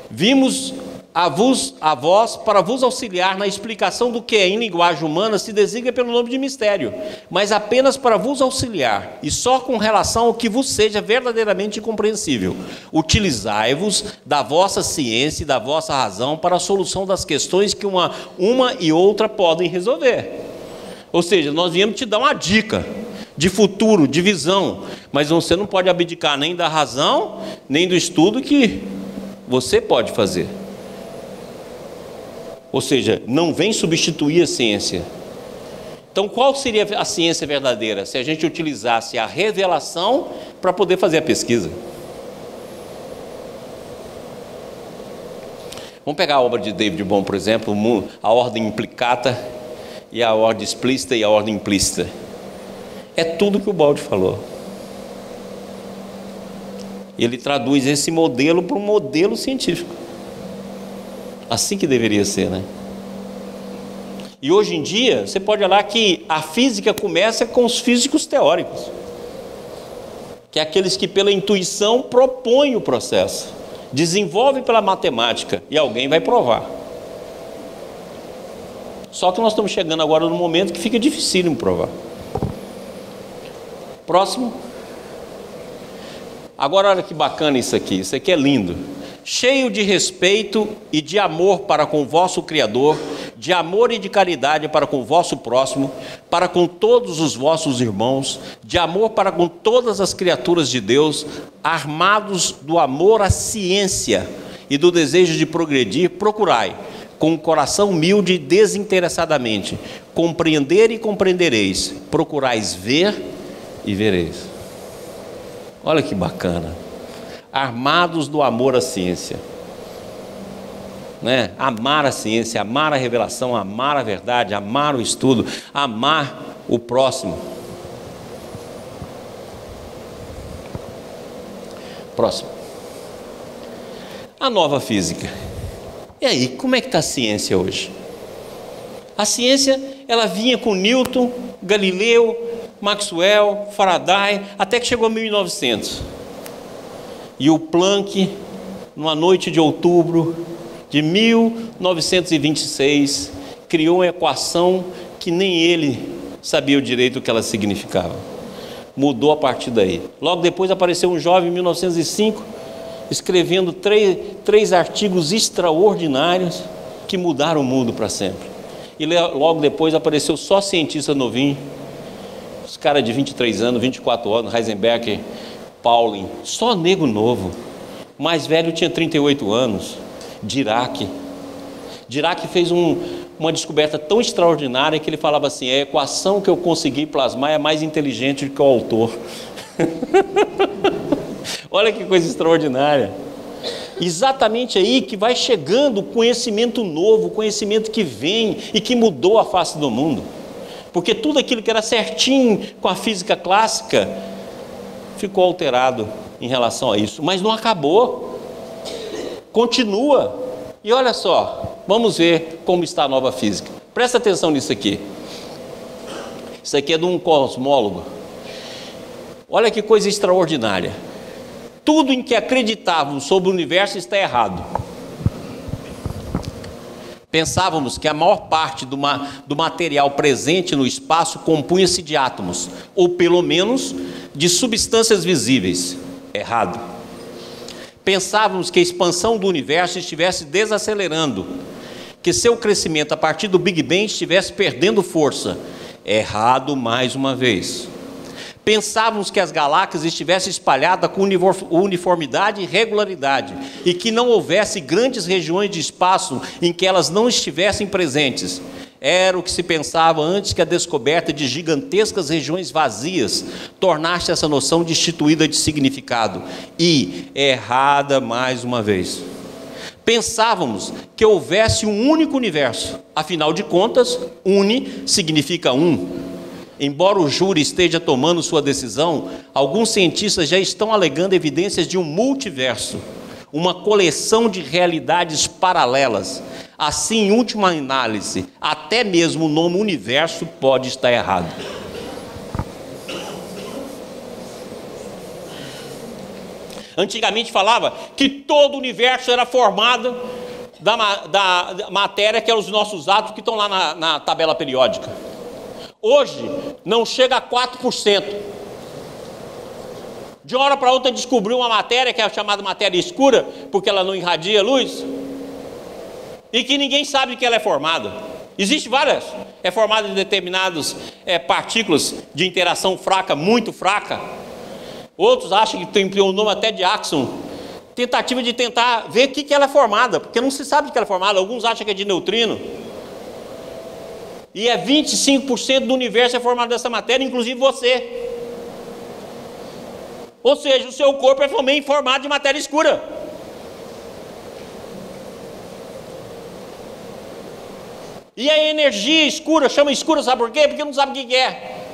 Vimos a vós para vos auxiliar na explicação do que em linguagem humana se designa pelo nome de mistério, mas apenas para vos auxiliar, e só com relação ao que vos seja verdadeiramente compreensível. Utilizai-vos da vossa ciência e da vossa razão para a solução das questões que uma e outra podem resolver. Ou seja, nós viemos te dar uma dica de futuro, de visão, mas você não pode abdicar nem da razão, nem do estudo que você pode fazer. Ou seja, não vem substituir a ciência. Então, qual seria a ciência verdadeira? Se a gente utilizasse a revelação para poder fazer a pesquisa. Vamos pegar a obra de David Bohm, por exemplo, a ordem implicata e a ordem explícita e a ordem implícita. É tudo que o Baldi falou. Ele traduz esse modelo para um modelo científico. Assim que deveria ser, né? E hoje em dia, você pode olhar que a física começa com os físicos teóricos, que é aqueles que pela intuição propõem o processo, desenvolvem pela matemática e alguém vai provar. Só que nós estamos chegando agora no momento que fica difícil provar. Próximo. Agora olha que bacana isso aqui é lindo. Cheio de respeito e de amor para com o vosso Criador, de amor e de caridade para com o vosso próximo, para com todos os vossos irmãos, de amor para com todas as criaturas de Deus, armados do amor à ciência e do desejo de progredir, procurai, com o coração humilde e desinteressadamente, compreender e compreendereis, procurais ver e vereis. Olha que bacana. Armados do amor à ciência, né? Amar a ciência, amar a revelação, amar a verdade, amar o estudo, amar o próximo. Próximo. A nova física. E aí, como é que está a ciência hoje? A ciência, ela vinha com Newton, Galileu, Maxwell, Faraday, até que chegou a 1900. E o Planck, numa noite de outubro de 1926, criou uma equação que nem ele sabia o direito o que ela significava. Mudou a partir daí. Logo depois apareceu um jovem em 1905, escrevendo três artigos extraordinários que mudaram o mundo para sempre. E logo depois apareceu só cientista novinho, os caras de 23 anos, 24 anos, Heisenberg, Pauling, só nego novo. O mais velho tinha 38 anos, Dirac. Dirac fez uma descoberta tão extraordinária que ele falava assim: a equação que eu consegui plasmar é mais inteligente do que o autor. Olha que coisa extraordinária. Exatamente aí que vai chegando o conhecimento novo, o conhecimento que vem e que mudou a face do mundo. Porque tudo aquilo que era certinho com a física clássica ficou alterado em relação a isso. Mas não acabou. Continua. E olha só, vamos ver como está a nova física. Presta atenção nisso aqui. Isso aqui é de um cosmólogo. Olha que coisa extraordinária. Tudo em que acreditávamos sobre o universo está errado. Pensávamos que a maior parte do material presente no espaço compunha-se de átomos, ou pelo menos de substâncias visíveis. Errado. Pensávamos que a expansão do universo estivesse desacelerando, que seu crescimento a partir do Big Bang estivesse perdendo força. Errado mais uma vez. Pensávamos que as galáxias estivessem espalhadas com uniformidade e regularidade, e que não houvesse grandes regiões de espaço em que elas não estivessem presentes. Era o que se pensava antes que a descoberta de gigantescas regiões vazias tornasse essa noção destituída de significado. E errada mais uma vez. Pensávamos que houvesse um único universo. Afinal de contas, uni significa um. Embora o júri esteja tomando sua decisão, alguns cientistas já estão alegando evidências de um multiverso, uma coleção de realidades paralelas. Assim, em última análise, até mesmo o nome universo pode estar errado. Antigamente falava que todo o universo era formado da matéria, que é os nossos átomos que estão lá na tabela periódica. Hoje não chega a 4%. De uma hora para outra descobriu uma matéria que é chamada matéria escura, porque ela não irradia luz, e que ninguém sabe de que ela é formada. Existem várias. É formada de determinadas partículas de interação fraca, muito fraca. Outros acham que tem o nome até de áxon. Tentativa de tentar ver o que ela é formada, porque não se sabe de que ela é formada. Alguns acham que é de neutrino. E 25% do universo é formado dessa matéria, inclusive você. Ou seja, o seu corpo é também formado de matéria escura. E a energia escura, chama escura, sabe por quê? Porque não sabe o que é.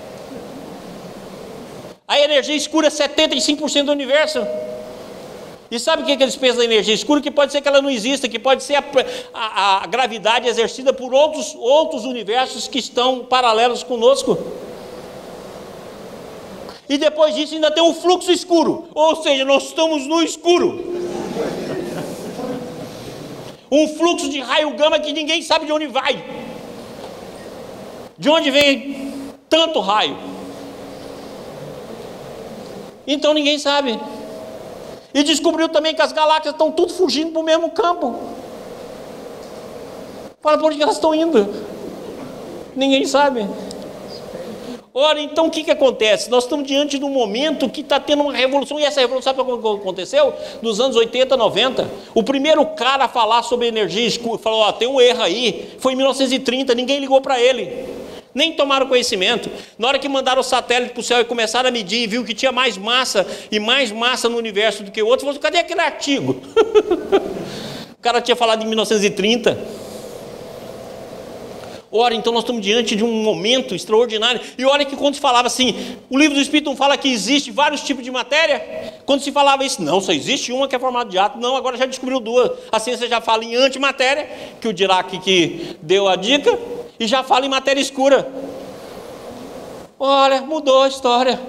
A energia escura é 75% do universo. E sabe o que eles pensam da energia escura? Que pode ser que ela não exista, que pode ser a gravidade exercida por outros universos que estão paralelos conosco. E depois disso ainda tem um fluxo escuro, ou seja, nós estamos no escuro. Um fluxo de raio gama que ninguém sabe de onde vai. De onde vem tanto raio? Então ninguém sabe. E descobriu também que as galáxias estão tudo fugindo para o mesmo campo. Fala, por onde elas estão indo? Ninguém sabe. Ora, então o que acontece? Nós estamos diante de um momento que está tendo uma revolução, e essa revolução, sabe o que aconteceu? Nos anos 80, 90, o primeiro cara a falar sobre energia escura, falou, ó, tem um erro aí, foi em 1930, ninguém ligou para ele, nem tomaram conhecimento. Na hora que mandaram o satélite para o céu e começaram a medir, e viu que tinha mais massa no universo do que o outro, falou, cadê aquele artigo? O cara tinha falado em 1930. Ora, então nós estamos diante de um momento extraordinário. E olha que quando se falava assim, o livro do Espírito não fala que existe vários tipos de matéria? Quando se falava isso, não, só existe uma que é formada de átomo. Não, agora já descobriu duas. A ciência já fala em antimatéria, que o Dirac que deu a dica, e já fala em matéria escura. Olha, mudou a história.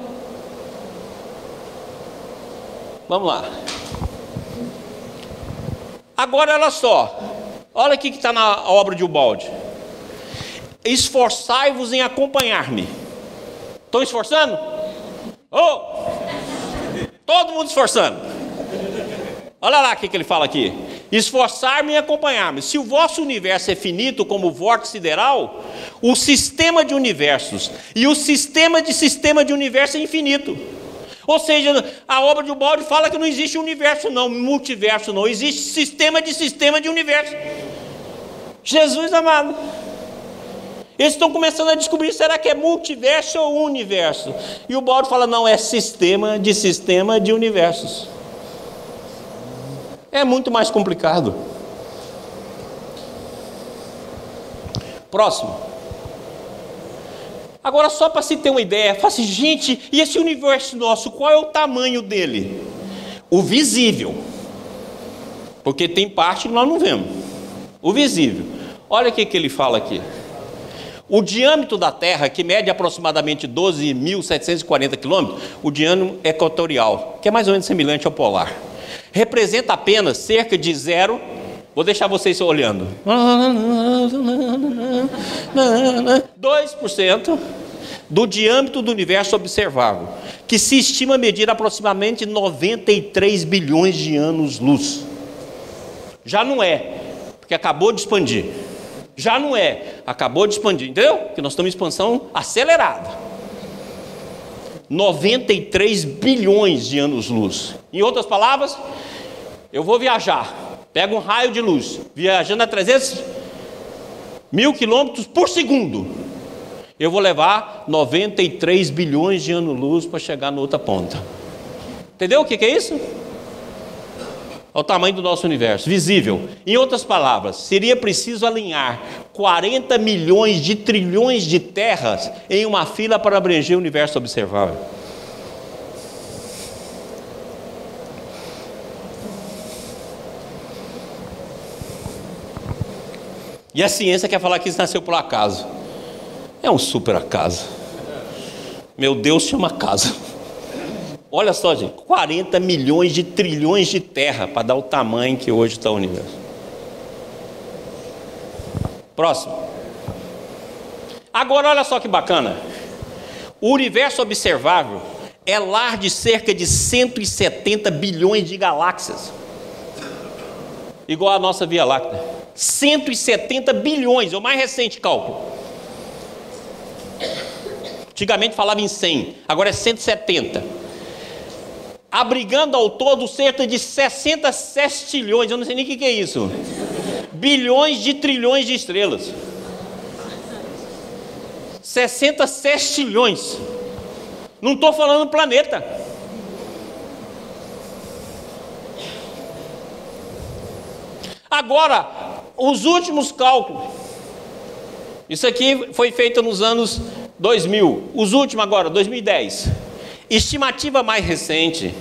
Vamos lá. Agora olha só, olha o que está na obra de Ubaldi. Esforçai-vos em acompanhar-me. Estão esforçando? Oh! Todo mundo esforçando. Olha lá o que ele fala aqui. Esforçar-me em acompanhar-me. Se o vosso universo é finito como o vórtice sideral, o sistema de universos e o sistema de universo é infinito. Ou seja, a obra de Ubaldi fala que não existe universo não, multiverso não, existe sistema de universo. Jesus amado. Eles estão começando a descobrir, será que é multiverso ou universo? E o Ubaldi fala, não, é sistema de universos. É muito mais complicado. Próximo. Agora, só para se ter uma ideia, fala assim, gente, e esse universo nosso, qual é o tamanho dele? O visível. Porque tem parte que nós não vemos. O visível. Olha o que ele fala aqui. O diâmetro da Terra, que mede aproximadamente 12.740 quilômetros, o diâmetro equatorial, que é mais ou menos semelhante ao polar, representa apenas cerca de vou deixar vocês olhando, 2% do diâmetro do universo observável, que se estima medir aproximadamente 93 bilhões de anos-luz. Já não é, porque acabou de expandir. Já não é, acabou de expandir, entendeu? Porque nós estamos em expansão acelerada. 93 bilhões de anos-luz. Em outras palavras, eu vou viajar, pego um raio de luz, viajando a 300 mil quilômetros por segundo. Eu vou levar 93 bilhões de anos-luz para chegar na outra ponta. Entendeu o que é isso? Ao tamanho do nosso universo, visível. Em outras palavras, seria preciso alinhar 40 milhões de trilhões de terras em uma fila para abranger o universo observável. E a ciência quer falar que isso nasceu por acaso. É um super acaso. Meu Deus chama acaso. Olha só, gente, 40 milhões de trilhões de terra para dar o tamanho que hoje está o universo. Próximo. Agora olha só que bacana. O universo observável é lar de cerca de 170 bilhões de galáxias. Igual a nossa Via Láctea. 170 bilhões, é o mais recente cálculo. Antigamente falava em 100, agora é 170. Abrigando ao todo cerca de 60 sextilhões, eu não sei nem o que é isso, bilhões de trilhões de estrelas. 60 sextilhões. Não estou falando planeta. Agora, os últimos cálculos. Isso aqui foi feito nos anos 2000. Os últimos agora, 2010. Estimativa mais recente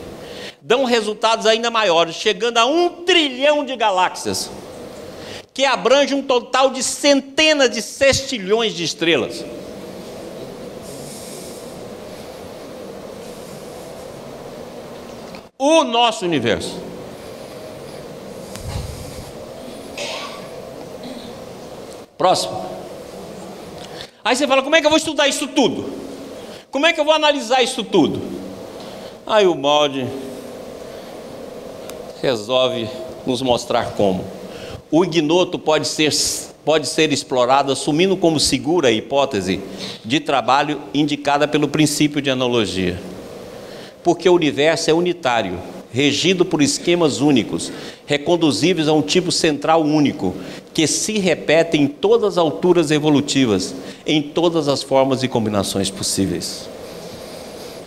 dão resultados ainda maiores, chegando a 1 trilhão de galáxias, que abrange um total de centenas de sextilhões de estrelas. O nosso universo. Próximo. Aí você fala, como é que eu vou estudar isso tudo? Como é que eu vou analisar isso tudo? Aí o molde resolve nos mostrar como. O ignoto pode ser explorado assumindo como segura a hipótese de trabalho indicada pelo princípio de analogia. Porque o universo é unitário, regido por esquemas únicos, reconduzíveis a um tipo central único, que se repete em todas as alturas evolutivas, em todas as formas e combinações possíveis.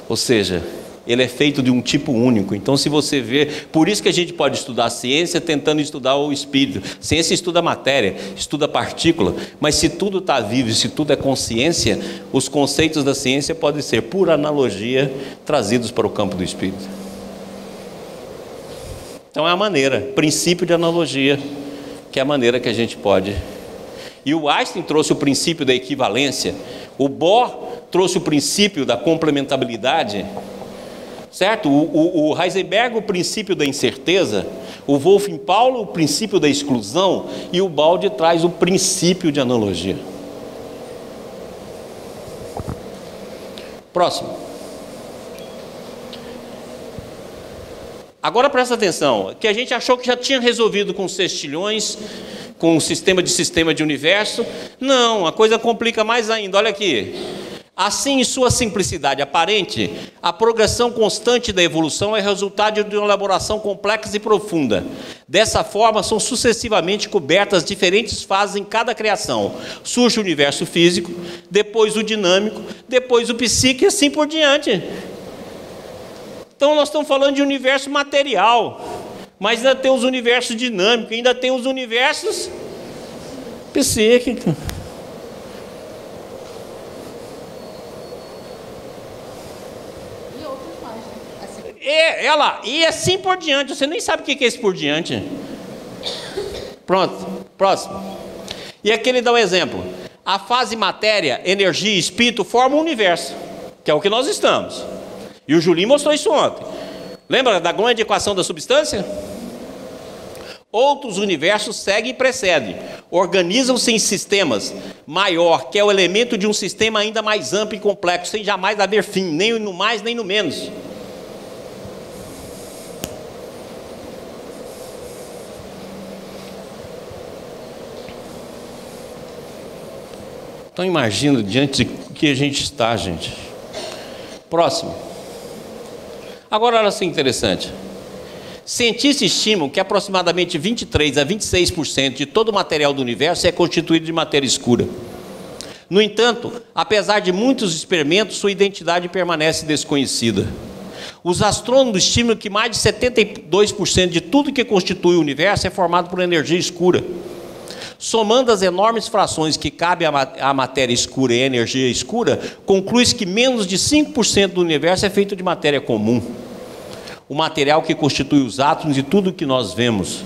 Ou seja, ele é feito de um tipo único. Então, se você vê, por isso que a gente pode estudar a ciência tentando estudar o espírito. Ciência estuda a matéria, estuda a partícula, mas se tudo está vivo, se tudo é consciência, os conceitos da ciência podem ser, por analogia, trazidos para o campo do espírito. Então é a maneira, princípio de analogia, que é a maneira que a gente pode. E o Einstein trouxe o princípio da equivalência, o Bohr trouxe o princípio da complementabilidade, certo? O Heisenberg, o princípio da incerteza, o Wolfgang Pauli, o princípio da exclusão, e o Baldi traz o princípio de analogia. Próximo. Agora presta atenção, que a gente achou que já tinha resolvido com sextilhões, com o sistema de universo. Não, a coisa complica mais ainda, olha aqui. Assim, em sua simplicidade aparente, a progressão constante da evolução é resultado de uma elaboração complexa e profunda. Dessa forma, são sucessivamente cobertas diferentes fases em cada criação. Surge o universo físico, depois o dinâmico, depois o psíquico e assim por diante. Então nós estamos falando de universo material, mas ainda tem os universos dinâmicos, ainda tem os universos psíquicos. E assim por diante, você nem sabe o que é esse por diante. Pronto, próximo. E aqui ele dá um exemplo. A fase matéria, energia e espírito formam o universo, que é o que nós estamos. E o Julinho mostrou isso ontem. Lembra da grande equação da substância? Outros universos seguem e precedem. Organizam-se em sistemas maior, que é o elemento de um sistema ainda mais amplo e complexo, sem jamais haver fim, nem no mais nem no menos. Então imagina diante de que a gente está, gente. Próximo. Agora olha assim interessante. Cientistas estimam que aproximadamente 23 a 26% de todo o material do universo é constituído de matéria escura. No entanto, apesar de muitos experimentos, sua identidade permanece desconhecida. Os astrônomos estimam que mais de 72% de tudo que constitui o universo é formado por energia escura. Somando as enormes frações que cabem à matéria escura e à energia escura, conclui-se que menos de 5% do universo é feito de matéria comum. O material que constitui os átomos e tudo o que nós vemos.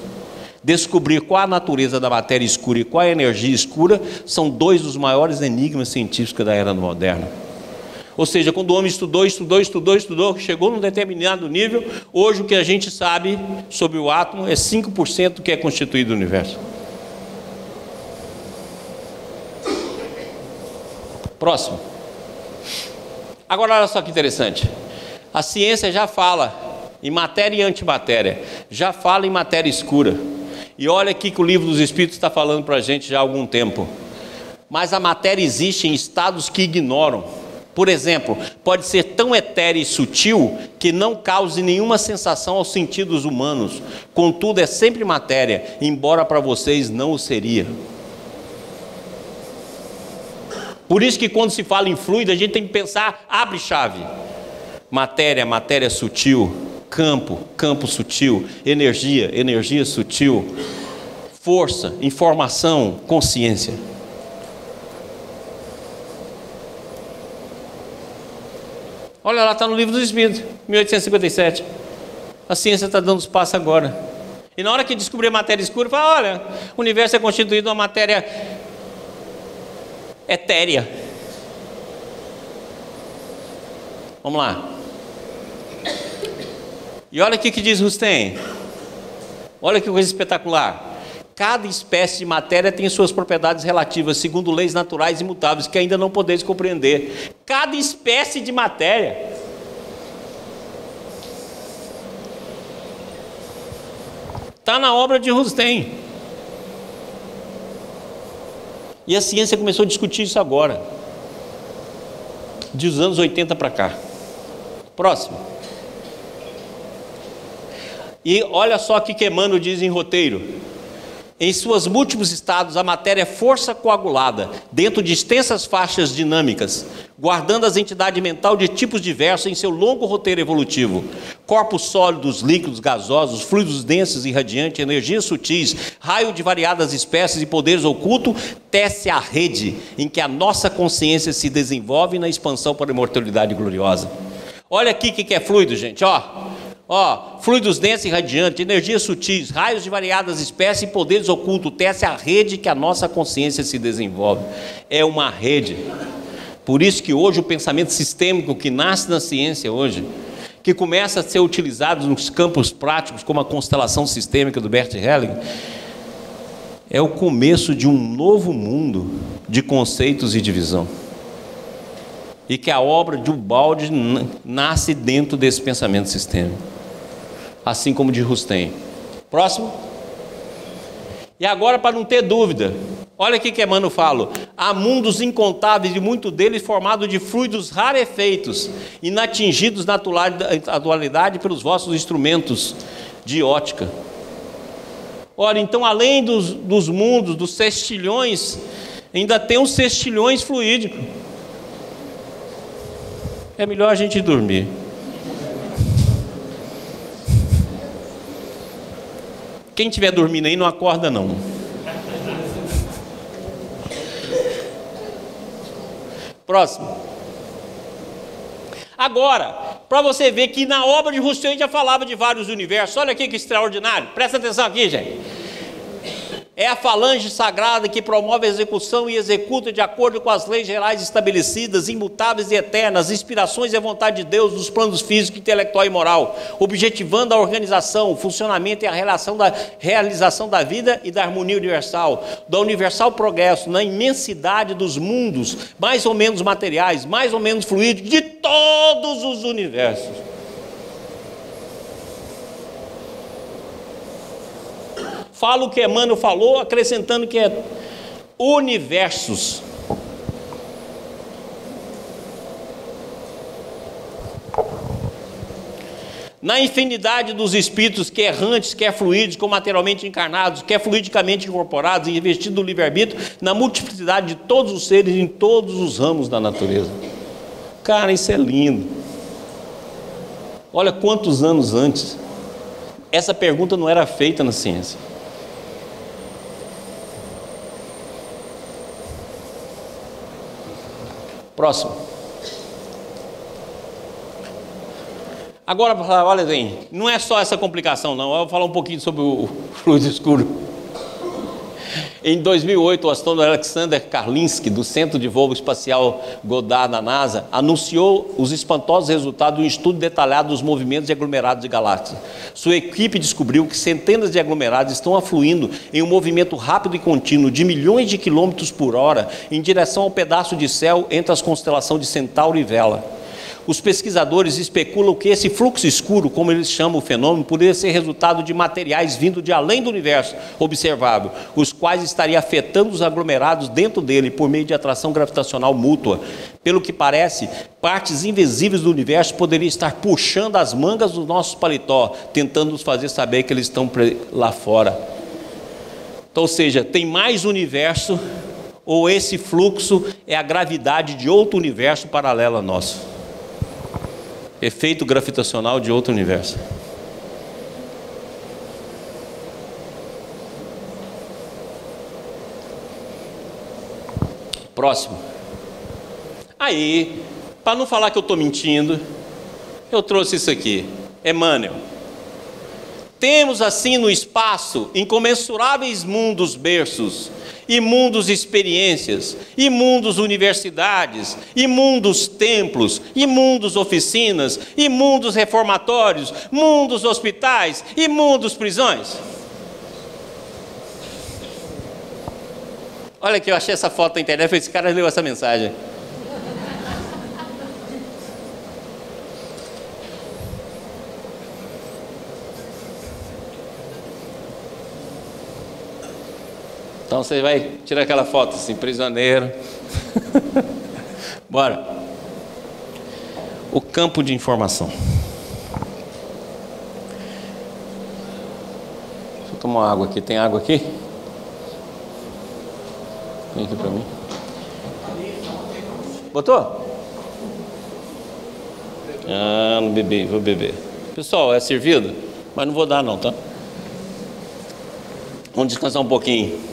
Descobrir qual a natureza da matéria escura e qual a energia escura são dois dos maiores enigmas científicos da era moderna. Ou seja, quando o homem estudou, chegou num determinado nível, hoje o que a gente sabe sobre o átomo é 5% do que é constituído o universo. Próximo. Agora olha só que interessante. A ciência já fala em matéria e antimatéria, já fala em matéria escura. E olha aqui que o Livro dos Espíritos está falando para a gente já há algum tempo. Mas a matéria existe em estados que ignoram. Por exemplo, pode ser tão etérea e sutil que não cause nenhuma sensação aos sentidos humanos. Contudo, é sempre matéria, embora para vocês não o seria. Por isso que quando se fala em fluido, a gente tem que pensar, abre chave. Matéria, matéria sutil. Campo, campo sutil. Energia, energia sutil. Força, informação, consciência. Olha lá, está no Livro dos Espíritos, 1857. A ciência está dando os passos agora. E na hora que descobrir a matéria escura, fala, olha, o universo é constituído de uma matéria etérea. Vamos lá. E olha o que diz Rustem. Olha que coisa espetacular. Cada espécie de matéria tem suas propriedades relativas, segundo leis naturais imutáveis, que ainda não podeis compreender. Cada espécie de matéria. Está na obra de Rustem. E a ciência começou a discutir isso agora, dos anos 80 para cá. Próximo. E olha só o que Emmanuel diz em roteiro. Em suas múltiplos estados, a matéria é força coagulada, dentro de extensas faixas dinâmicas, guardando as entidades mentais de tipos diversos em seu longo roteiro evolutivo. Corpos sólidos, líquidos, gasosos, fluidos densos e radiantes, energias sutis, raio de variadas espécies e poderes ocultos, tece a rede em que a nossa consciência se desenvolve na expansão para a imortalidade gloriosa. Olha aqui o que é fluido, gente, fluidos densos e radiantes, energias sutis, raios de variadas espécies e poderes ocultos, tece a rede que a nossa consciência se desenvolve. É uma rede. Por isso que hoje o pensamento sistêmico que nasce na ciência hoje, que começa a ser utilizado nos campos práticos, como a constelação sistêmica do Bert Hellinger, é o começo de um novo mundo de conceitos e de visão. E que a obra de Ubaldi nasce dentro desse pensamento sistêmico. Assim como de Rustem. Próximo. E agora, para não ter dúvida, olha o que Emmanuel fala. Há mundos incontáveis e muito deles formados de fluidos rarefeitos, inatingidos na atualidade pelos vossos instrumentos de ótica. Ora, então, além dos mundos, dos sextilhões, ainda tem os sextilhões fluídicos. É melhor a gente dormir. Quem estiver dormindo aí não acorda não. Próximo. Agora, para você ver que na obra de Rustem já falava de vários universos. Olha aqui que extraordinário. Presta atenção aqui, gente. É a falange sagrada que promove a execução e executa de acordo com as leis gerais estabelecidas, imutáveis e eternas, inspirações e a vontade de Deus nos planos físico, intelectual e moral, objetivando a organização, o funcionamento e a realização da vida e da harmonia universal, do universal progresso, na imensidade dos mundos, mais ou menos materiais, mais ou menos fluídicos, de todos os universos. Fala o que Emmanuel falou, acrescentando que é universos. Na infinidade dos espíritos, quer errantes, quer fluídicos, materialmente encarnados, quer fluidicamente incorporados e investidos do livre-arbítrio, na multiplicidade de todos os seres em todos os ramos da natureza. Cara, isso é lindo. Olha quantos anos antes essa pergunta não era feita na ciência. Próximo. Agora, olha bem, não é só essa complicação não, eu vou falar um pouquinho sobre o fluido escuro. Em 2008, o astrônomo Alexander Karlinsky, do Centro de Voo Espacial Goddard da NASA, anunciou os espantosos resultados de um estudo detalhado dos movimentos de aglomerados de galáxias. Sua equipe descobriu que centenas de aglomerados estão afluindo em um movimento rápido e contínuo de milhões de quilômetros por hora em direção ao pedaço de céu entre as constelações de Centauro e Vela. Os pesquisadores especulam que esse fluxo escuro, como eles chamam o fenômeno, poderia ser resultado de materiais vindo de além do universo observável, os quais estariam afetando os aglomerados dentro dele por meio de atração gravitacional mútua. Pelo que parece, partes invisíveis do universo poderiam estar puxando as mangas dos nossos paletó, tentando nos fazer saber que eles estão lá fora. Então, ou seja, tem mais universo ou esse fluxo é a gravidade de outro universo paralelo ao nosso? Efeito gravitacional de outro universo. Próximo. Aí, para não falar que eu estou mentindo, eu trouxe isso aqui. Emmanuel. Temos assim no espaço incomensuráveis mundos berços, e mundos experiências, e mundos universidades, e mundos templos, e mundos oficinas, e mundos reformatórios, mundos hospitais, e mundos prisões. Olha aqui, eu achei essa foto na internet, esse cara leu essa mensagem. Então você vai tirar aquela foto assim, prisioneiro. Bora. O campo de informação. Deixa eu tomar uma água aqui. Tem água aqui? Vem aqui pra mim. Botou? Ah, não bebi, vou beber. Pessoal, é servido? Mas não vou dar não, tá? Vamos descansar um pouquinho.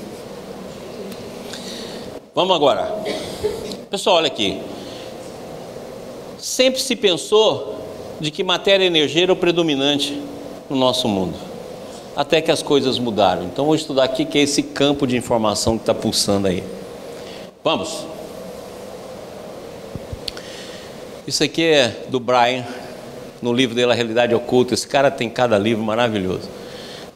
Vamos agora. Pessoal, olha aqui. Sempre se pensou de que matéria e energia era o predominante no nosso mundo. Até que as coisas mudaram. Então vou estudar aqui que é esse campo de informação que está pulsando aí. Vamos. Isso aqui é do Brian, no livro dele A Realidade Oculta. Esse cara tem cada livro maravilhoso.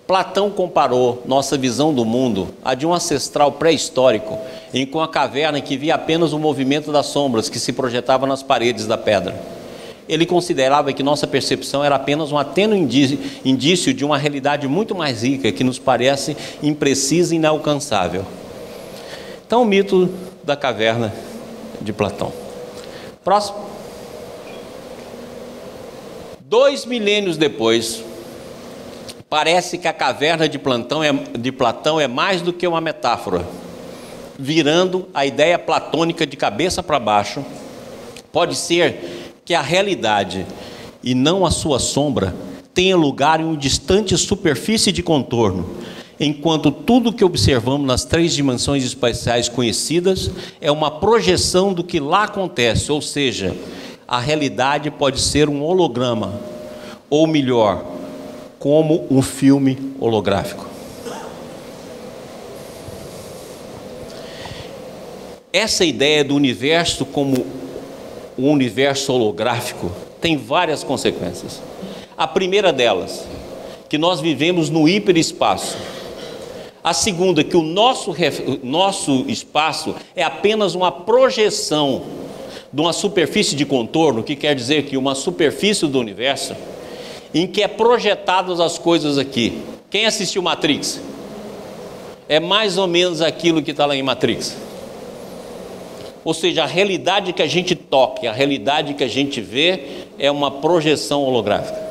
Platão comparou nossa visão do mundo à de um ancestral pré-histórico, em uma caverna que via apenas o movimento das sombras que se projetavam nas paredes da pedra. Ele considerava que nossa percepção era apenas um atênue indício de uma realidade muito mais rica, que nos parece imprecisa e inalcançável. Então, o mito da caverna de Platão. Próximo. 2 milênios depois, parece que a caverna de Platão é mais do que uma metáfora, virando a ideia platônica de cabeça para baixo. Pode ser que a realidade, e não a sua sombra, tenha lugar em uma distante superfície de contorno, enquanto tudo que observamos nas 3 dimensões espaciais conhecidas é uma projeção do que lá acontece, ou seja, a realidade pode ser um holograma, ou melhor, como um filme holográfico. Essa ideia do universo como um universo holográfico tem várias consequências. A primeira delas, que nós vivemos no hiperespaço. A segunda, que o nosso espaço é apenas uma projeção de uma superfície de contorno, que quer dizer que uma superfície do universo em que é projetadas as coisas aqui. Quem assistiu Matrix? É mais ou menos aquilo que está lá em Matrix. Ou seja, a realidade que a gente toca, a realidade que a gente vê é uma projeção holográfica.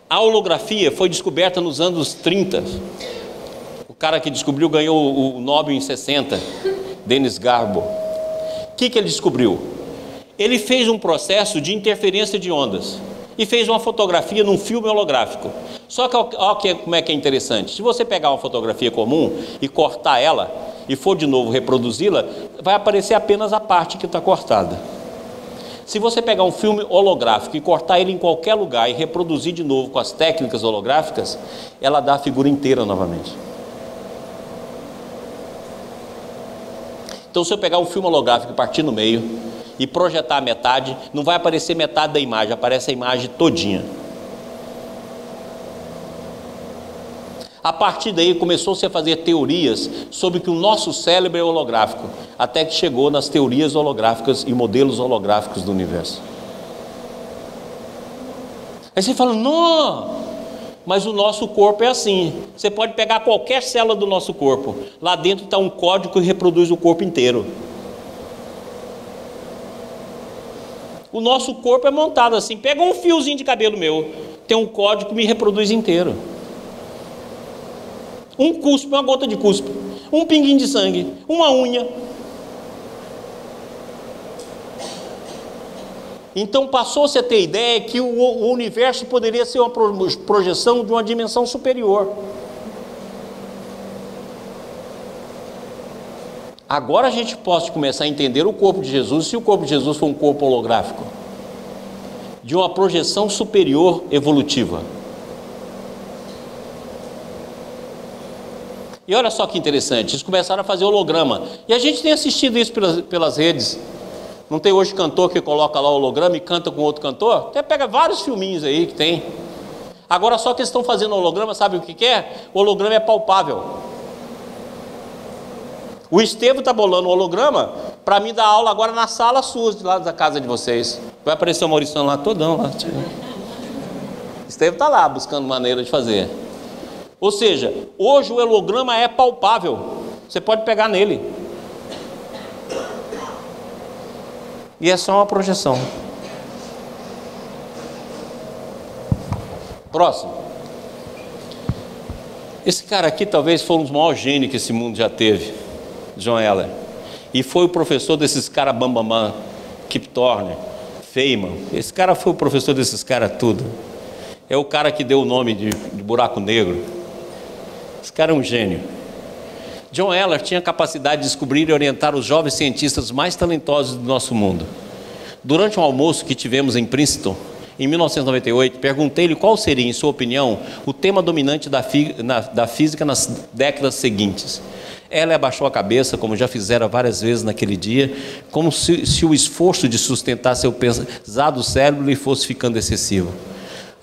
A holografia foi descoberta nos anos 30. O cara que descobriu ganhou o Nobel em 60, Dennis Garbel. O que ele descobriu? Ele fez um processo de interferência de ondas e fez uma fotografia num filme holográfico. Só que olha como é que é interessante. Se você pegar uma fotografia comum e cortar ela e for de novo reproduzi-la, vai aparecer apenas a parte que está cortada. Se você pegar um filme holográfico e cortar ele em qualquer lugar e reproduzir de novo com as técnicas holográficas, ela dá a figura inteira novamente. Então, se eu pegar um filme holográfico e partir no meio e projetar a metade, não vai aparecer metade da imagem, aparece a imagem todinha. A partir daí começou-se a fazer teorias sobre que o nosso cérebro é holográfico, até que chegou nas teorias holográficas e modelos holográficos do universo. Aí você fala, não, mas o nosso corpo é assim. Você pode pegar qualquer célula do nosso corpo, lá dentro está um código que reproduz o corpo inteiro. O nosso corpo é montado assim, pega um fiozinho de cabelo meu, tem um código que me reproduz inteiro. Um cuspe, uma gota de cuspe, um pinguinho de sangue, uma unha. Então passou-se a ter ideia que o universo poderia ser uma projeção de uma dimensão superior. Agora a gente pode começar a entender o corpo de Jesus, se o corpo de Jesus for um corpo holográfico, de uma projeção superior evolutiva. E olha só que interessante, eles começaram a fazer holograma, e a gente tem assistido isso pelas redes. Não tem hoje cantor que coloca lá o holograma e canta com outro cantor? Até pega vários filminhos aí que tem. Agora só que eles estão fazendo holograma, sabe o que é? O holograma é palpável. O Estevão está bolando o holograma para mim dar aula agora na sala sua, lá da casa de vocês. Vai aparecer o Maurição lá, todão lá. Estevão está lá buscando maneira de fazer. Ou seja, hoje o holograma é palpável. Você pode pegar nele. E é só uma projeção. Próximo. Esse cara aqui talvez foi um dos maiores gênios que esse mundo já teve, John Heller. E foi o professor desses caras Bambamã, Kip Thorne, Feynman. Esse cara foi o professor desses caras tudo. É o cara que deu o nome de buraco negro. Esse cara é um gênio. John Heller tinha a capacidade de descobrir e orientar os jovens cientistas mais talentosos do nosso mundo. Durante um almoço que tivemos em Princeton, em 1998, perguntei-lhe qual seria, em sua opinião, o tema dominante da física nas décadas seguintes. Ela abaixou a cabeça, como já fizera várias vezes naquele dia, como se o esforço de sustentar seu pesado cérebro lhe fosse ficando excessivo.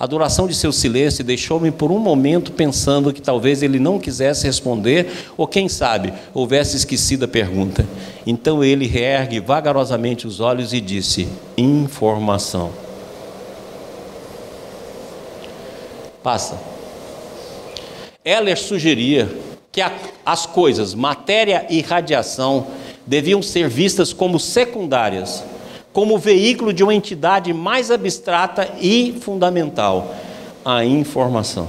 A duração de seu silêncio deixou-me por um momento pensando que talvez ele não quisesse responder, ou quem sabe, houvesse esquecido a pergunta. Então ele reergue vagarosamente os olhos e disse: informação. Passa. Heller sugeria que as coisas, matéria e radiação, deviam ser vistas como secundárias, como veículo de uma entidade mais abstrata e fundamental, a informação.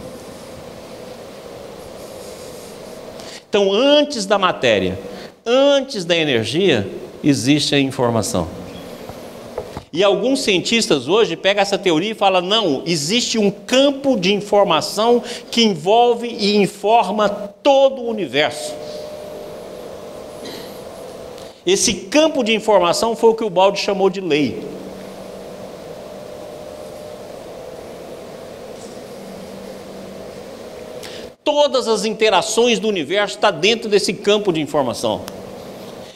Então, antes da matéria, antes da energia, existe a informação. E alguns cientistas hoje pegam essa teoria e falam: não, existe um campo de informação que envolve e informa todo o universo. Esse campo de informação foi o que o Baldi chamou de lei. Todas as interações do universo estão dentro desse campo de informação.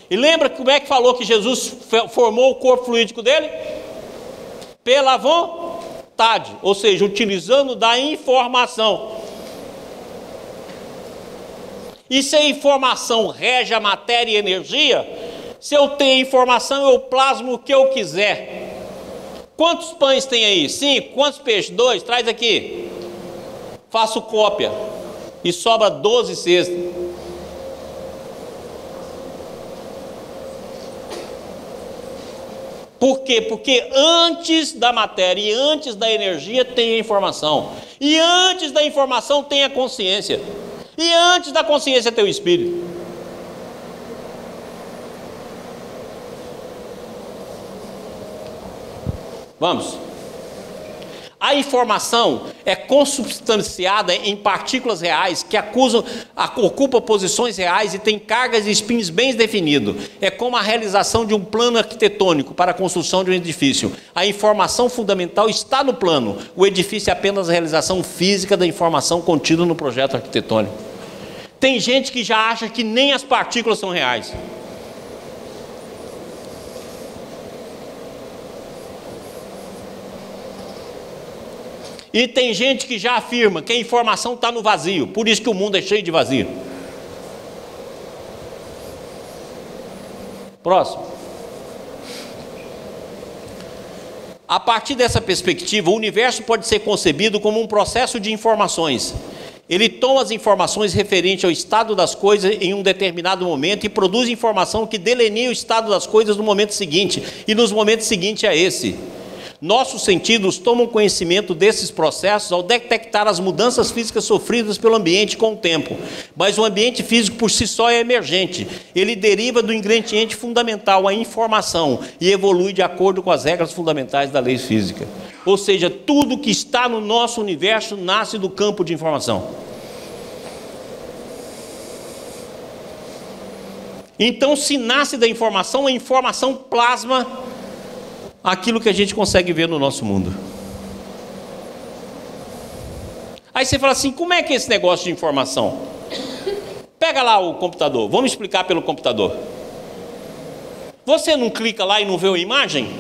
E lembra como é que falou que Jesus formou o corpo fluídico dele? Pela vontade, ou seja, utilizando da informação. E se a informação rege a matéria e energia, se eu tenho informação, eu plasmo o que eu quiser. Quantos pães tem aí? 5. Quantos peixes? 2. Traz aqui. Faço cópia. E sobra 12 cestas. Por quê? Porque antes da matéria e antes da energia tem a informação. E antes da informação tem a consciência. E antes da consciência tem o espírito. Vamos. A informação é consubstanciada em partículas reais que ocupam posições reais e têm cargas e spins bem definidos. É como a realização de um plano arquitetônico para a construção de um edifício. A informação fundamental está no plano. O edifício é apenas a realização física da informação contida no projeto arquitetônico. Tem gente que já acha que nem as partículas são reais. E tem gente que já afirma que a informação está no vazio, por isso que o mundo é cheio de vazio. Próximo. A partir dessa perspectiva, o universo pode ser concebido como um processo de informações. Ele toma as informações referentes ao estado das coisas em um determinado momento e produz informação que delineia o estado das coisas no momento seguinte, e nos momentos seguintes a esse. Nossos sentidos tomam conhecimento desses processos ao detectar as mudanças físicas sofridas pelo ambiente com o tempo. Mas o ambiente físico por si só é emergente. Ele deriva do ingrediente fundamental, a informação, e evolui de acordo com as regras fundamentais da lei física. Ou seja, tudo que está no nosso universo nasce do campo de informação. Então, se nasce da informação, a informação plasma aquilo que a gente consegue ver no nosso mundo. Aí você fala assim, como é que é esse negócio de informação? Pega lá o computador, vamos explicar pelo computador. Você não clica lá e não vê a imagem?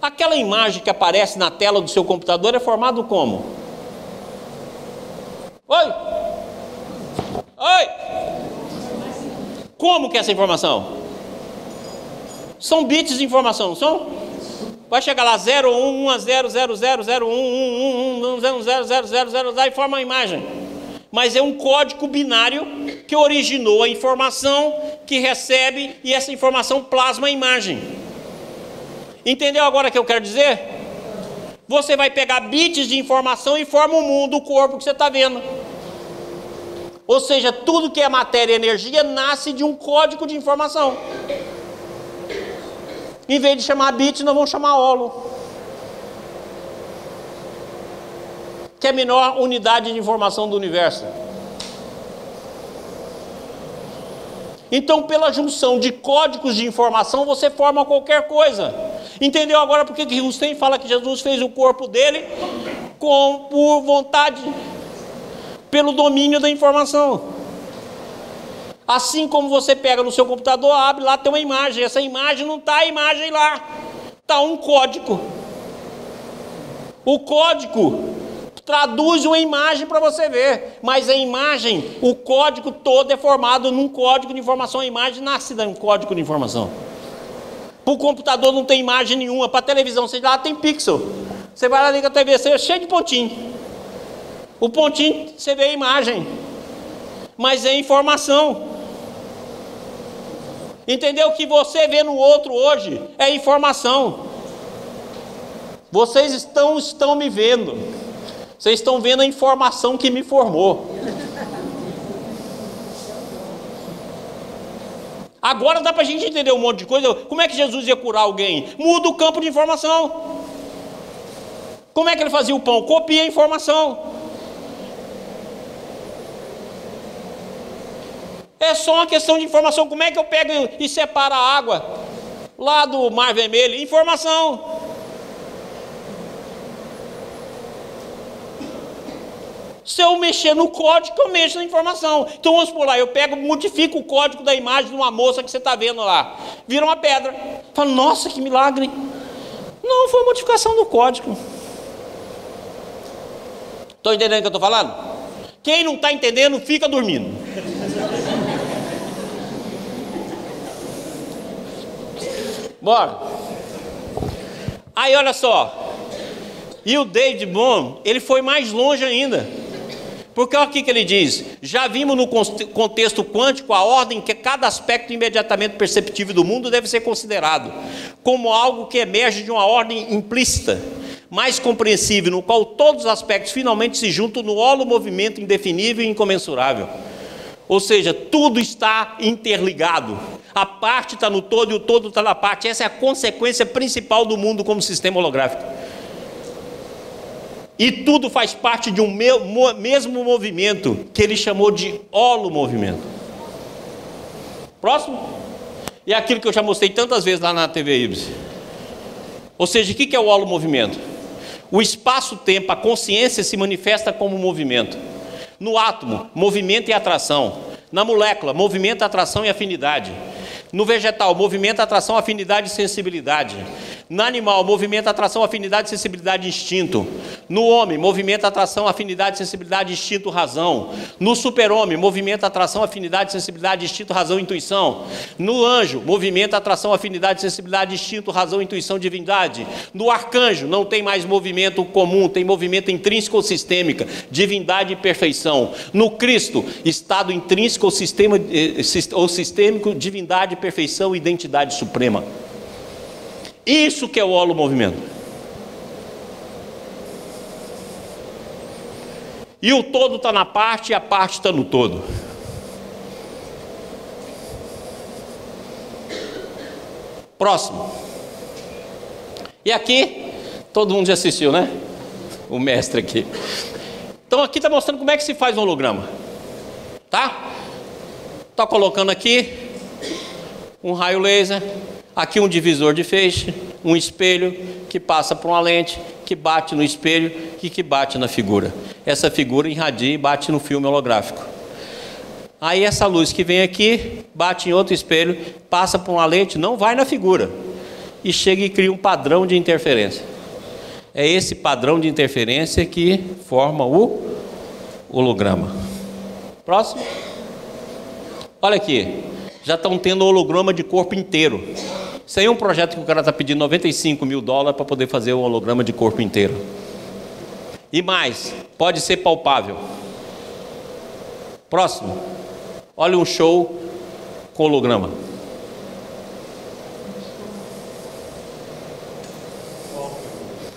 Aquela imagem que aparece na tela do seu computador é formada como? Oi? Oi? Como que é essa informação? São bits de informação, não são? Vai chegar lá 0, 1, 1, 0, 0, 0, 0, 1, 1, 1, 1, 0, 0, 0, 0, 0, 0, e forma uma imagem. Mas é um código binário que originou a informação, que recebe, e essa informação plasma a imagem. Entendeu agora o que eu quero dizer? Você vai pegar bits de informação e forma o mundo, o corpo que você está vendo. Ou seja, tudo que é matéria e energia nasce de um código de informação. Em vez de chamar bit, nós vamos chamar holo, que é a menor unidade de informação do universo. Então, pela junção de códigos de informação, você forma qualquer coisa. Entendeu agora por que Hussein fala que Jesus fez o corpo dele por vontade, pelo domínio da informação? Assim como você pega no seu computador, abre lá, tem uma imagem. Essa imagem não está a imagem lá, está um código. O código traduz uma imagem para você ver, mas a imagem, o código todo é formado num código de informação. A imagem nasce de um código de informação. Para o computador não tem imagem nenhuma, para a televisão, você lá tem pixel. Você vai lá, liga a TV, você é cheio de pontinho. O pontinho, você vê a imagem, mas é informação. Entendeu? O que você vê no outro hoje é informação. Vocês estão me vendo. Vocês estão vendo a informação que me formou. Agora dá para a gente entender um monte de coisa. Como é que Jesus ia curar alguém? Muda o campo de informação. Como é que ele fazia o pão? Copia a informação. É só uma questão de informação. Como é que eu pego e separo a água lá do Mar Vermelho? Informação. Se eu mexer no código, eu mexo na informação. Então vamos por lá, eu pego, modifico o código da imagem de uma moça que você está vendo lá. Vira uma pedra. Fala, nossa, que milagre. Não, foi uma modificação do código. Estão entendendo o que eu estou falando? Quem não está entendendo, fica dormindo. Bora. Aí olha só. E o David Bohm, ele foi mais longe ainda. Porque olha aqui que ele diz: já vimos no contexto quântico a ordem que cada aspecto imediatamente perceptível do mundo deve ser considerado como algo que emerge de uma ordem implícita, mais compreensível, no qual todos os aspectos finalmente se juntam no holo movimento indefinível e incomensurável. Ou seja, tudo está interligado. A parte está no todo e o todo está na parte. Essa é a consequência principal do mundo como sistema holográfico. E tudo faz parte de um mesmo movimento, que ele chamou de holomovimento. Próximo. E é aquilo que eu já mostrei tantas vezes lá na TV Ibis. Ou seja, o que é o holomovimento? O espaço-tempo, a consciência se manifesta como movimento. No átomo, movimento e atração. Na molécula, movimento, atração e afinidade. No vegetal, movimento, atração, afinidade e sensibilidade. No animal, movimento, atração, afinidade, sensibilidade e instinto. No homem, movimento, atração, afinidade, sensibilidade, instinto, razão. No super-homem, movimento, atração, afinidade, sensibilidade, instinto, razão, intuição. No anjo, movimento, atração, afinidade, sensibilidade, instinto, razão, intuição, divindade. No arcanjo, não tem mais movimento comum, tem movimento intrínseco ou sistêmica, divindade e perfeição. No Cristo, estado intrínseco ou sistêmico, divindade, perfeição e identidade suprema. Isso que é o holomovimento. E o todo está na parte e a parte está no todo. Próximo. E aqui, todo mundo já assistiu, né? O mestre aqui. Então aqui está mostrando como é que se faz um holograma. Tá? Está colocando aqui um raio laser, aqui um divisor de feixe, um espelho que passa por uma lente, que bate no espelho e que bate na figura. Essa figura irradia e bate no filme holográfico. Aí essa luz que vem aqui, bate em outro espelho, passa por uma lente, não vai na figura, e chega e cria um padrão de interferência. É esse padrão de interferência que forma o holograma. Próximo. Olha aqui, já estão tendo holograma de corpo inteiro. Isso aí é um projeto que o cara está pedindo $95 mil para poder fazer o holograma de corpo inteiro. E mais, pode ser palpável. Próximo. Olha um show com holograma.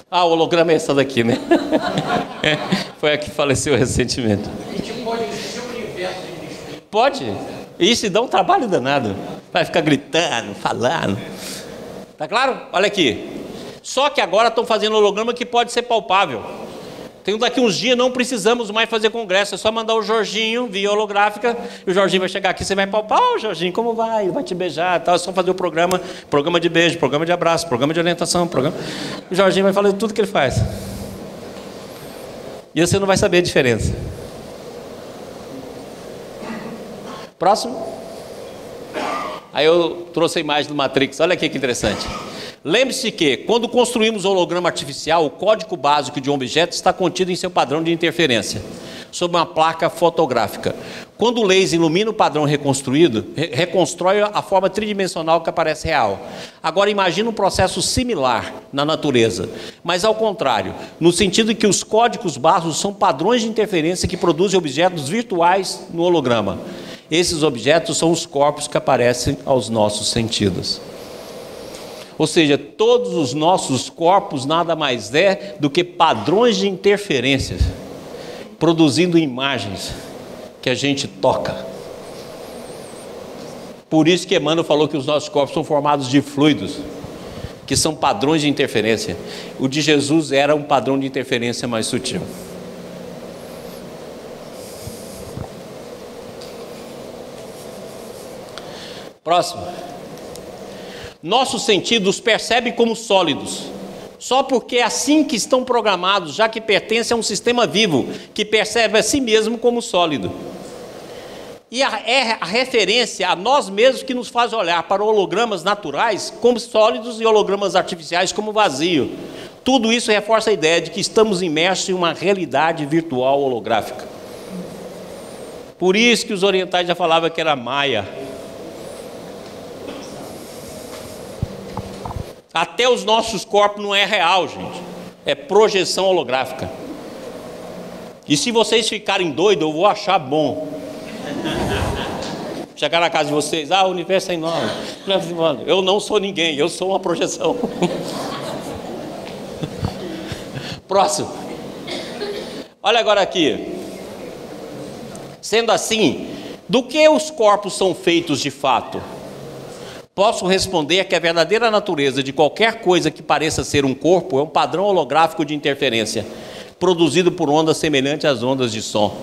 Ah, o holograma é essa daqui, né? Foi a que faleceu recentemente. A gente pode existir um universo de... Pode. Isso dá um trabalho danado. Vai ficar gritando, falando. Tá claro? Olha aqui. Só que agora estão fazendo holograma que pode ser palpável. Tem daqui uns dias, não precisamos mais fazer congresso. É só mandar o Jorginho via holográfica. E o Jorginho vai chegar aqui, você vai palpar. Ô, Jorginho, como vai? Ele vai te beijar e tal. É só fazer o programa de beijo, programa de abraço, programa de orientação. O Jorginho vai falar tudo que ele faz. E você não vai saber a diferença. Próximo. Aí eu trouxe a imagem do Matrix. Olha aqui que interessante. Lembre-se que, quando construímos holograma artificial, o código básico de um objeto está contido em seu padrão de interferência, sob uma placa fotográfica. Quando o laser ilumina o padrão reconstruído, reconstrói a forma tridimensional que aparece real. Agora imagine um processo similar na natureza, mas ao contrário, no sentido que os códigos básicos são padrões de interferência que produzem objetos virtuais no holograma. Esses objetos são os corpos que aparecem aos nossos sentidos. Ou seja, todos os nossos corpos nada mais é do que padrões de interferência, produzindo imagens que a gente toca. Por isso que Emmanuel falou que os nossos corpos são formados de fluidos, que são padrões de interferência. O de Jesus era um padrão de interferência mais sutil. Próximo. Nossos sentidos percebem como sólidos, só porque é assim que estão programados, já que pertencem a um sistema vivo, que percebe a si mesmo como sólido. E é a referência a nós mesmos que nos faz olhar para hologramas naturais como sólidos e hologramas artificiais como vazio. Tudo isso reforça a ideia de que estamos imersos em uma realidade virtual holográfica. Por isso que os orientais já falavam que era Maia. Até os nossos corpos não é real, gente. É projeção holográfica. E se vocês ficarem doidos, eu vou achar bom. Chegar na casa de vocês, o universo é enorme. Eu não sou ninguém, eu sou uma projeção. Próximo. Olha agora aqui. Sendo assim, do que os corpos são feitos de fato? Posso responder que a verdadeira natureza de qualquer coisa que pareça ser um corpo é um padrão holográfico de interferência, produzido por ondas semelhantes às ondas de som.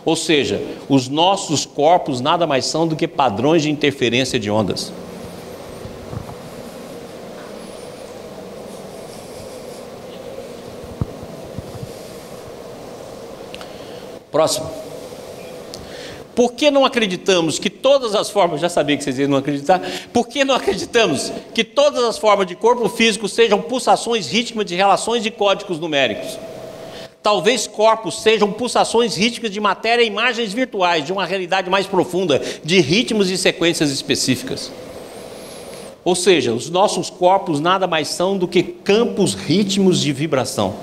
Ou seja, os nossos corpos nada mais são do que padrões de interferência de ondas. Próximo. Por que não acreditamos que todas as formas, já sabia que vocês iam não acreditar, por que não acreditamos que todas as formas de corpo físico sejam pulsações rítmicas de relações de códigos numéricos? Talvez corpos sejam pulsações rítmicas de matéria e imagens virtuais de uma realidade mais profunda, de ritmos e sequências específicas. Ou seja, os nossos corpos nada mais são do que campos rítmicos de vibração.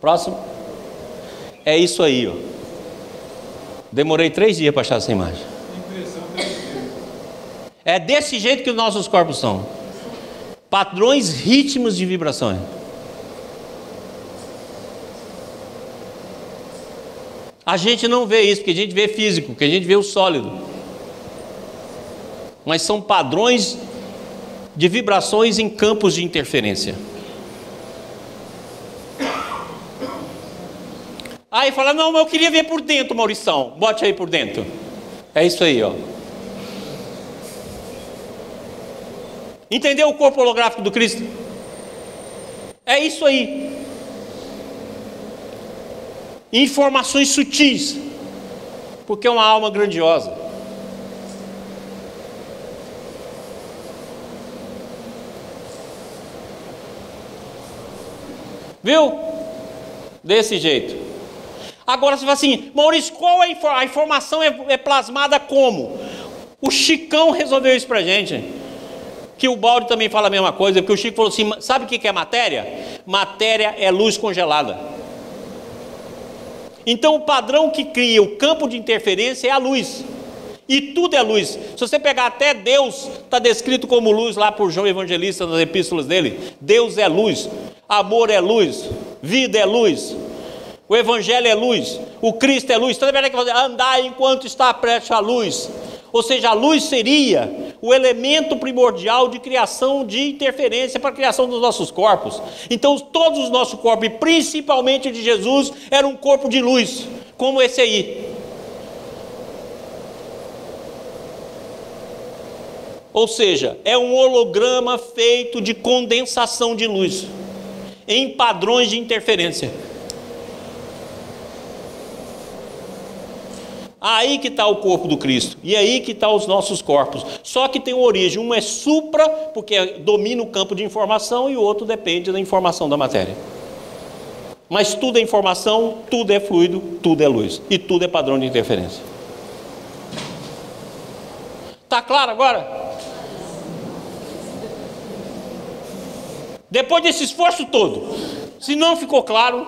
Próximo. É isso aí, ó. Demorei 3 dias para achar essa imagem. É desse jeito que os nossos corpos são. Padrões, ritmos de vibrações. A gente não vê isso, porque a gente vê físico, porque a gente vê o sólido. Mas são padrões de vibrações em campos de interferência. Aí fala, não, mas eu queria ver por dentro, Maurição. Bote aí por dentro. É isso aí, ó. Entendeu o corpo holográfico do Cristo? É isso aí. Informações sutis, porque é uma alma grandiosa. Viu? Desse jeito. Agora você fala assim, Maurício, qual é a informação é plasmada como? O Chicão resolveu isso pra gente. Que o Balde também fala a mesma coisa, porque o Chico falou assim, sabe o que é matéria? Matéria é luz congelada. Então o padrão que cria o campo de interferência é a luz. E tudo é luz. Se você pegar até Deus, está descrito como luz lá por João Evangelista nas epístolas dele. Deus é luz, amor é luz, vida é luz, o Evangelho é luz, o Cristo é luz. Toda vez que você andar enquanto está prestes à luz. Ou seja, a luz seria o elemento primordial de criação de interferência para a criação dos nossos corpos. Então todos os nossos corpos, e principalmente o de Jesus, era um corpo de luz, como esse aí. Ou seja, é um holograma feito de condensação de luz, em padrões de interferência. Aí que está o corpo do Cristo, e aí que estão os nossos corpos, só que tem uma origem, um é supra, porque domina o campo de informação, e o outro depende da informação da matéria. Mas tudo é informação, tudo é fluido, tudo é luz, e tudo é padrão de interferência. Está claro agora? Depois desse esforço todo, se não ficou claro,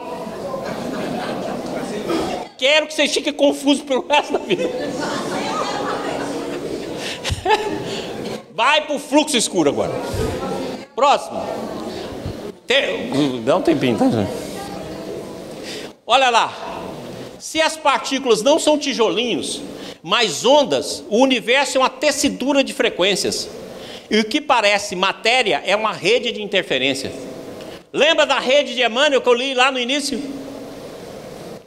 quero que vocês fiquem confusos pelo resto da vida. Vai para o fluxo escuro agora. Próximo. Dá um tempinho, tá, gente? Olha lá. Se as partículas não são tijolinhos, mas ondas, o universo é uma tessitura de frequências. E o que parece matéria é uma rede de interferência. Lembra da rede de Emmanuel que eu li lá no início?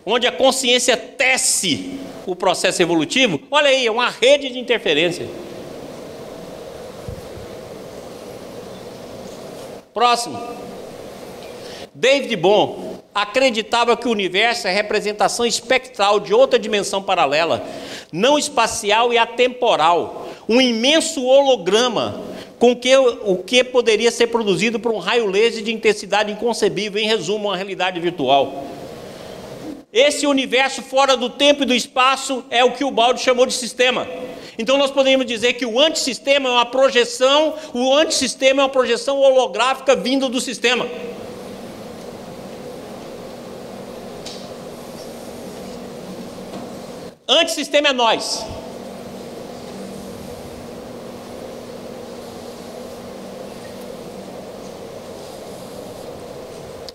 Onde a consciência tece o processo evolutivo. Olha aí, é uma rede de interferência. Próximo. David Bohm acreditava que o universo é a representação espectral de outra dimensão paralela, não espacial e atemporal, um imenso holograma com o que poderia ser produzido por um raio laser de intensidade inconcebível, em resumo, uma realidade virtual. Esse universo fora do tempo e do espaço é o que o Balde chamou de sistema. Então nós podemos dizer que o antissistema é uma projeção, o antissistema é uma projeção holográfica vinda do sistema. Antissistema é nós.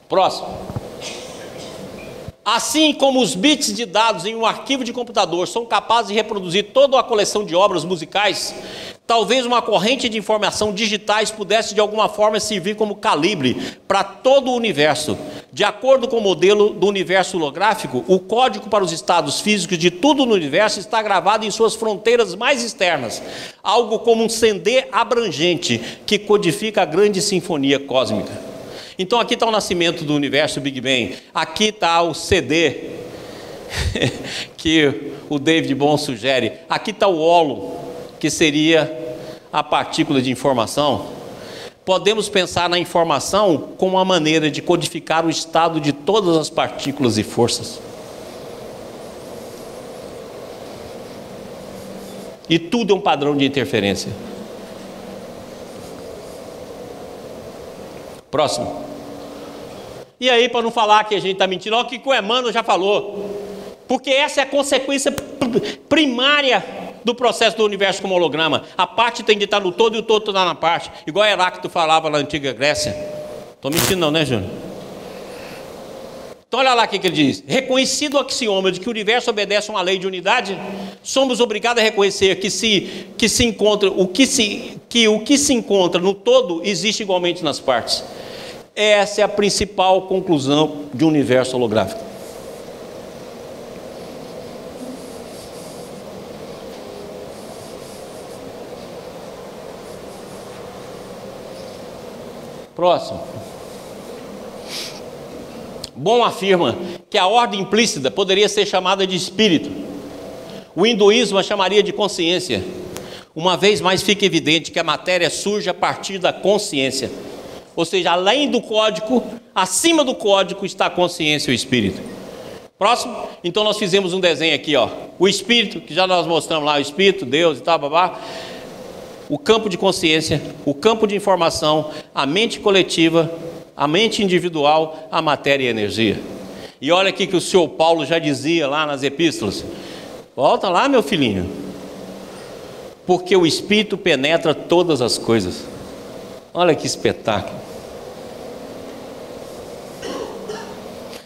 Próximo. Assim como os bits de dados em um arquivo de computador são capazes de reproduzir toda a coleção de obras musicais, talvez uma corrente de informação digitais pudesse de alguma forma servir como calibre para todo o universo. De acordo com o modelo do universo holográfico, o código para os estados físicos de tudo no universo está gravado em suas fronteiras mais externas, algo como um CD abrangente que codifica a grande sinfonia cósmica. Então aqui está o nascimento do universo Big Bang, aqui está o CD que o David Bohm sugere, aqui está o holo, que seria a partícula de informação. Podemos pensar na informação como uma maneira de codificar o estado de todas as partículas e forças. E tudo é um padrão de interferência. Próximo. E aí, para não falar que a gente está mentindo, olha o que o Emmanuel já falou. Porque essa é a consequência primária do processo do universo como holograma. A parte tem de estar no todo e o todo está na parte. Igual Heráclito falava na antiga Grécia. Estou mentindo não, né, Júnior? Então olha lá o que ele diz. Reconhecido o axioma de que o universo obedece a uma lei de unidade, somos obrigados a reconhecer que o que se encontra no todo existe igualmente nas partes. Essa é a principal conclusão de um universo holográfico. Próximo. Bohm afirma que a ordem implícita poderia ser chamada de espírito. O hinduísmo a chamaria de consciência. Uma vez mais fica evidente que a matéria surge a partir da consciência. Ou seja, além do código, acima do código está a consciência e o espírito. Próximo. Então nós fizemos um desenho aqui, ó. O espírito, que já nós mostramos lá, o espírito, Deus e tal, babá. O campo de consciência, o campo de informação, a mente coletiva, a mente individual, a matéria e a energia. E olha aqui que o senhor Paulo já dizia lá nas epístolas. Volta lá, meu filhinho. Porque o Espírito penetra todas as coisas. Olha que espetáculo.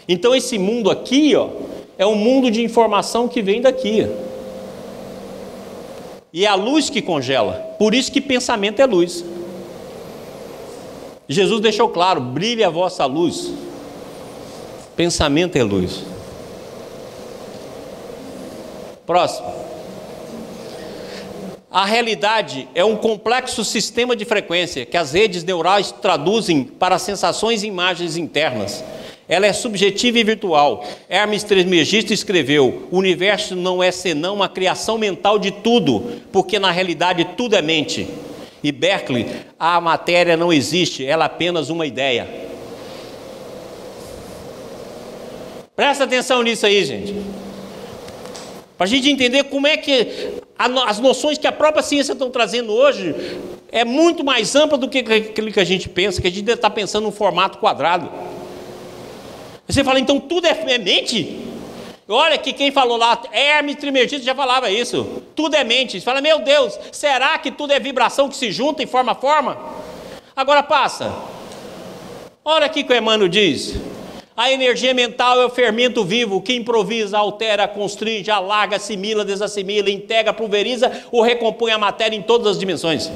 Então esse mundo aqui, ó, é um mundo de informação que vem daqui. E é a luz que congela. Por isso que pensamento é luz. Jesus deixou claro, brilhe a vossa luz. Pensamento é luz. Próximo. A realidade é um complexo sistema de frequência que as redes neurais traduzem para sensações e imagens internas. Ela é subjetiva e virtual. Hermes Trismegisto escreveu: o universo não é senão uma criação mental de tudo, porque na realidade tudo é mente. E Berkeley: a matéria não existe, ela é apenas uma ideia. Presta atenção nisso aí, gente. Para a gente entender como é que as noções que a própria ciência está trazendo hoje é muito mais ampla do que aquilo que a gente pensa, que a gente está pensando num formato quadrado. Você fala, então tudo é mente? Olha que quem falou lá, Hermes Trismegisto já falava isso. Tudo é mente. Você fala, meu Deus, será que tudo é vibração que se junta e forma forma? Agora passa. Olha aqui que o Emmanuel diz. A energia mental é o fermento vivo que improvisa, altera, constringe, alarga, assimila, desassimila, integra, pulveriza ou recompõe a matéria em todas as dimensões.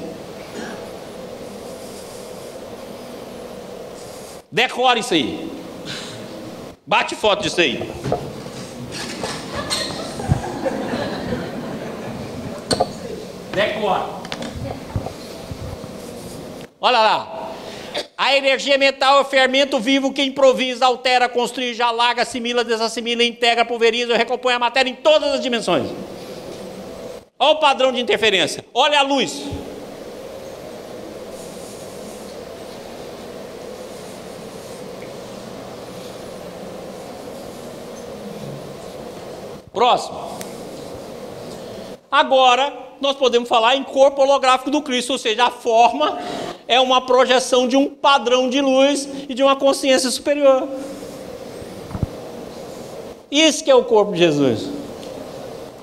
Decore isso aí. Bate foto disso aí. Decora. Olha lá. A energia mental é o fermento vivo que improvisa, altera, constringe, alarga, assimila, desassimila, integra, pulveriza e recompõe a matéria em todas as dimensões. Olha o padrão de interferência. Olha a luz. Próximo. Agora nós podemos falar em corpo holográfico do Cristo, ou seja, a forma é uma projeção de um padrão de luz e de uma consciência superior. Isso que é o corpo de Jesus,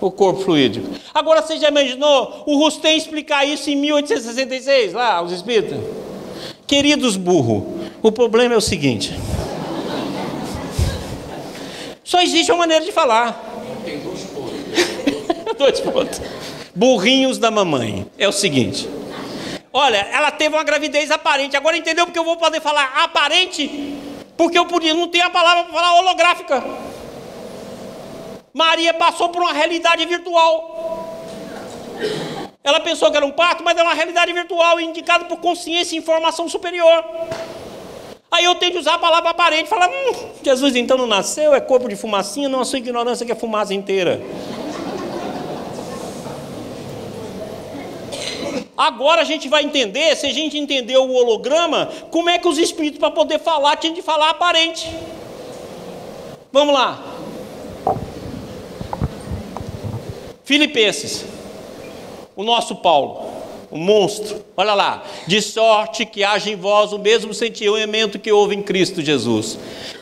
o corpo fluídico. Agora você já imaginou o Rustem explicar isso em 1866, lá, os espíritos? Queridos burro, o problema é o seguinte: só existe uma maneira de falar. Tem 2 pontos. 2 pontos. Burrinhos da mamãe. É o seguinte. Olha, ela teve uma gravidez aparente. Agora entendeu porque eu vou poder falar aparente? Porque eu não tenho a palavra para falar holográfica. Maria passou por uma realidade virtual. Ela pensou que era um parto, mas é uma realidade virtual indicada por consciência e informação superior. Aí eu tenho que usar a palavra aparente e falar, Jesus então não nasceu, é corpo de fumacinha, não a sua ignorância que é fumaça inteira. Agora a gente vai entender, se a gente entendeu o holograma, como é que os espíritos para poder falar, tinham de falar aparente. Vamos lá. Filipenses, o nosso Paulo. O monstro, olha lá, de sorte que haja em vós o mesmo sentimento que houve em Cristo Jesus,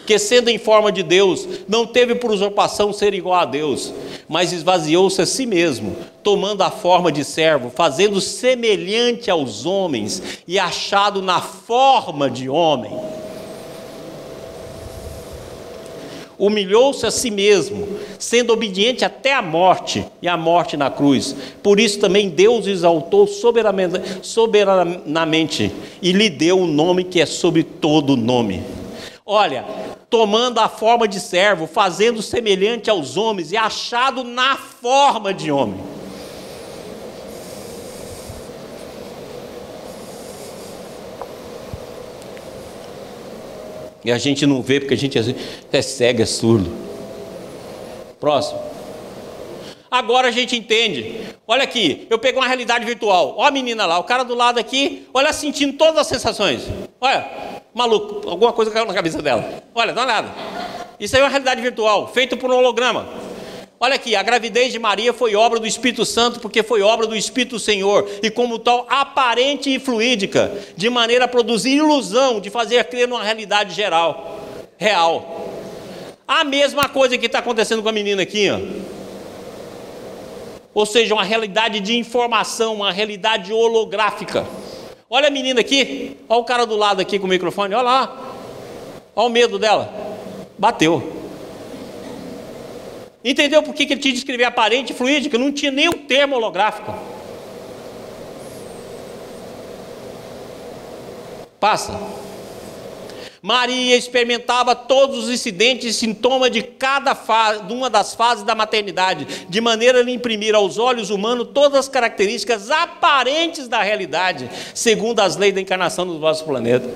que sendo em forma de Deus, não teve por usurpação ser igual a Deus, mas esvaziou-se a si mesmo, tomando a forma de servo, fazendo semelhante aos homens e achado na forma de homem. Humilhou-se a si mesmo, sendo obediente até a morte, e a morte na cruz. Por isso também Deus o exaltou soberanamente e lhe deu um nome que é sobre todo nome. Olha, tomando a forma de servo, fazendo semelhante aos homens e achado na forma de homem. E a gente não vê porque a gente é cego, é surdo. Próximo. Agora a gente entende. Olha aqui, eu peguei uma realidade virtual. Olha a menina lá, o cara do lado aqui, olha sentindo todas as sensações. Olha, maluco, alguma coisa caiu na cabeça dela. Olha, dá uma olhada. Isso aí é uma realidade virtual, feita por um holograma. Olha aqui, a gravidez de Maria foi obra do Espírito Santo, porque foi obra do Espírito do Senhor, e como tal, aparente e fluídica, de maneira a produzir ilusão, de fazer crer numa realidade real. A mesma coisa que está acontecendo com a menina aqui, ó. Ou seja, uma realidade de informação, uma realidade holográfica. Olha a menina aqui, olha o cara do lado aqui com o microfone, olha lá, olha o medo dela, bateu. Entendeu por que ele tinha de escrever aparente e fluídica? Não tinha nem o termo holográfico. Passa. Maria experimentava todos os incidentes e sintomas de cada fase, de uma das fases da maternidade, de maneira a lhe imprimir aos olhos humanos todas as características aparentes da realidade, segundo as leis da encarnação do vosso planeta.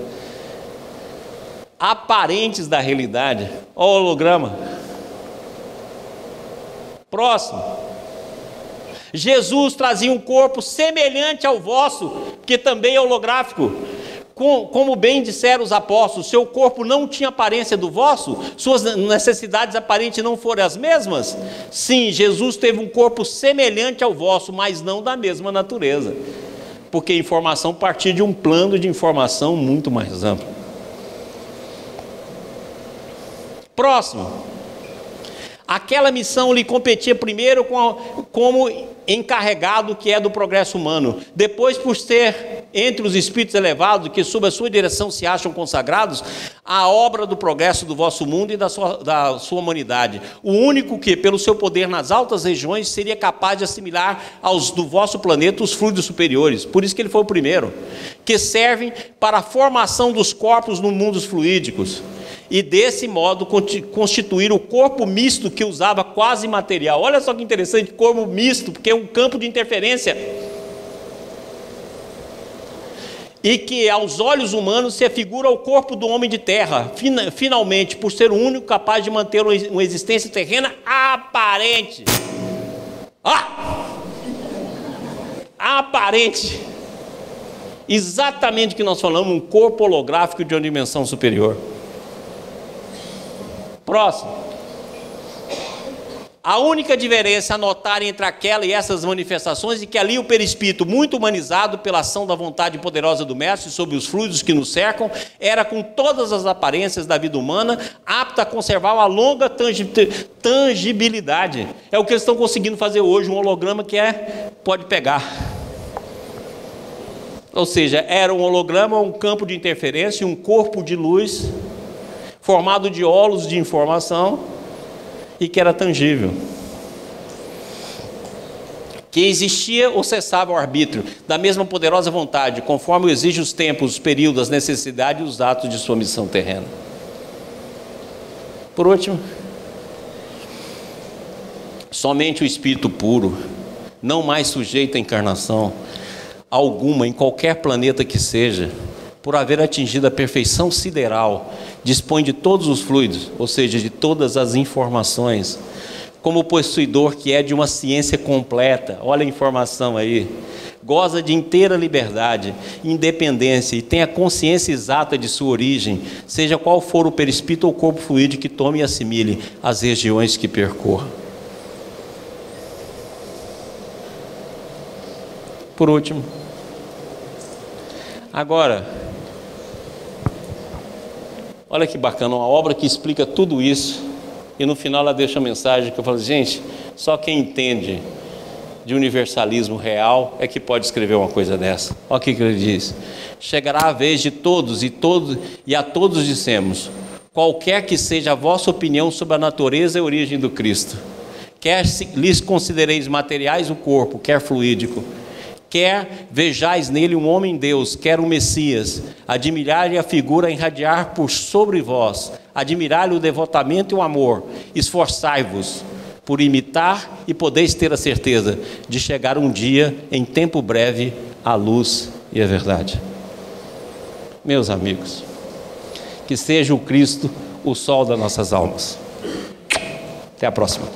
Aparentes da realidade. Olha o holograma. Próximo. Jesus trazia um corpo semelhante ao vosso, que também é holográfico. Como bem disseram os apóstolos, seu corpo não tinha aparência do vosso, suas necessidades aparentes não foram as mesmas? Sim, Jesus teve um corpo semelhante ao vosso, mas não da mesma natureza, porque a informação partia de um plano de informação muito mais amplo. Próximo. Aquela missão lhe competia primeiro como encarregado que é do progresso humano, depois por ser entre os espíritos elevados que sob a sua direção se acham consagrados, a obra do progresso do vosso mundo e da sua humanidade, o único que pelo seu poder nas altas regiões seria capaz de assimilar aos do vosso planeta os fluidos superiores, por isso que ele foi o primeiro, que servem para a formação dos corpos no mundo fluídicos, e desse modo constituir o corpo misto que usava quase material. Olha só que interessante, corpo misto, porque é um campo de interferência. E que aos olhos humanos se afigura o corpo do homem de terra, finalmente, por ser o único capaz de manter uma existência terrena aparente. Aparente. Exatamente o que nós falamos, um corpo holográfico de uma dimensão superior. Próximo. A única diferença a notar entre aquela e essas manifestações é que ali o perispírito, muito humanizado pela ação da vontade poderosa do Mestre sobre os fluidos que nos cercam, era com todas as aparências da vida humana, apto a conservar uma longa tangibilidade. É o que eles estão conseguindo fazer hoje, um holograma que pode pegar. Ou seja, era um holograma, um campo de interferência, um corpo de luz, formado de ólos de informação e que era tangível, que existia ou cessava o arbítrio da mesma poderosa vontade, conforme exige os tempos, os períodos, as necessidades e os atos de sua missão terrena. Por último, somente o espírito puro, não mais sujeito à encarnação alguma em qualquer planeta que seja, por haver atingido a perfeição sideral, dispõe de todos os fluidos, ou seja, de todas as informações, como possuidor que é de uma ciência completa. Olha a informação aí. Goza de inteira liberdade, independência e tem a consciência exata de sua origem, seja qual for o perispírito ou corpo fluídico que tome e assimile as regiões que percorra. Por último, agora, Olha que bacana, uma obra que explica tudo isso, e no final ela deixa a mensagem que eu falo, gente, só quem entende de universalismo real é que pode escrever uma coisa dessa. Olha o que ele diz: chegará a vez de todos e a todos dissemos, qualquer que seja a vossa opinião sobre a natureza e a origem do Cristo, quer lhes considereis materiais o corpo, quer fluídico, quer vejais nele um homem-deus, quer um Messias, admirai-lhe a figura a irradiar por sobre vós, admirai-lhe o devotamento e o amor, esforçai-vos por imitar e podeis ter a certeza de chegar um dia, em tempo breve, à luz e à verdade. Meus amigos, que seja o Cristo o sol das nossas almas. Até a próxima.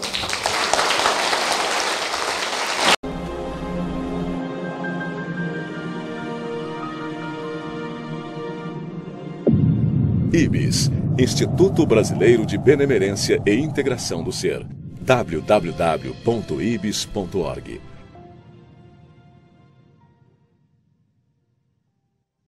IBS, Instituto Brasileiro de Benemerência e Integração do Ser. www.ibis.org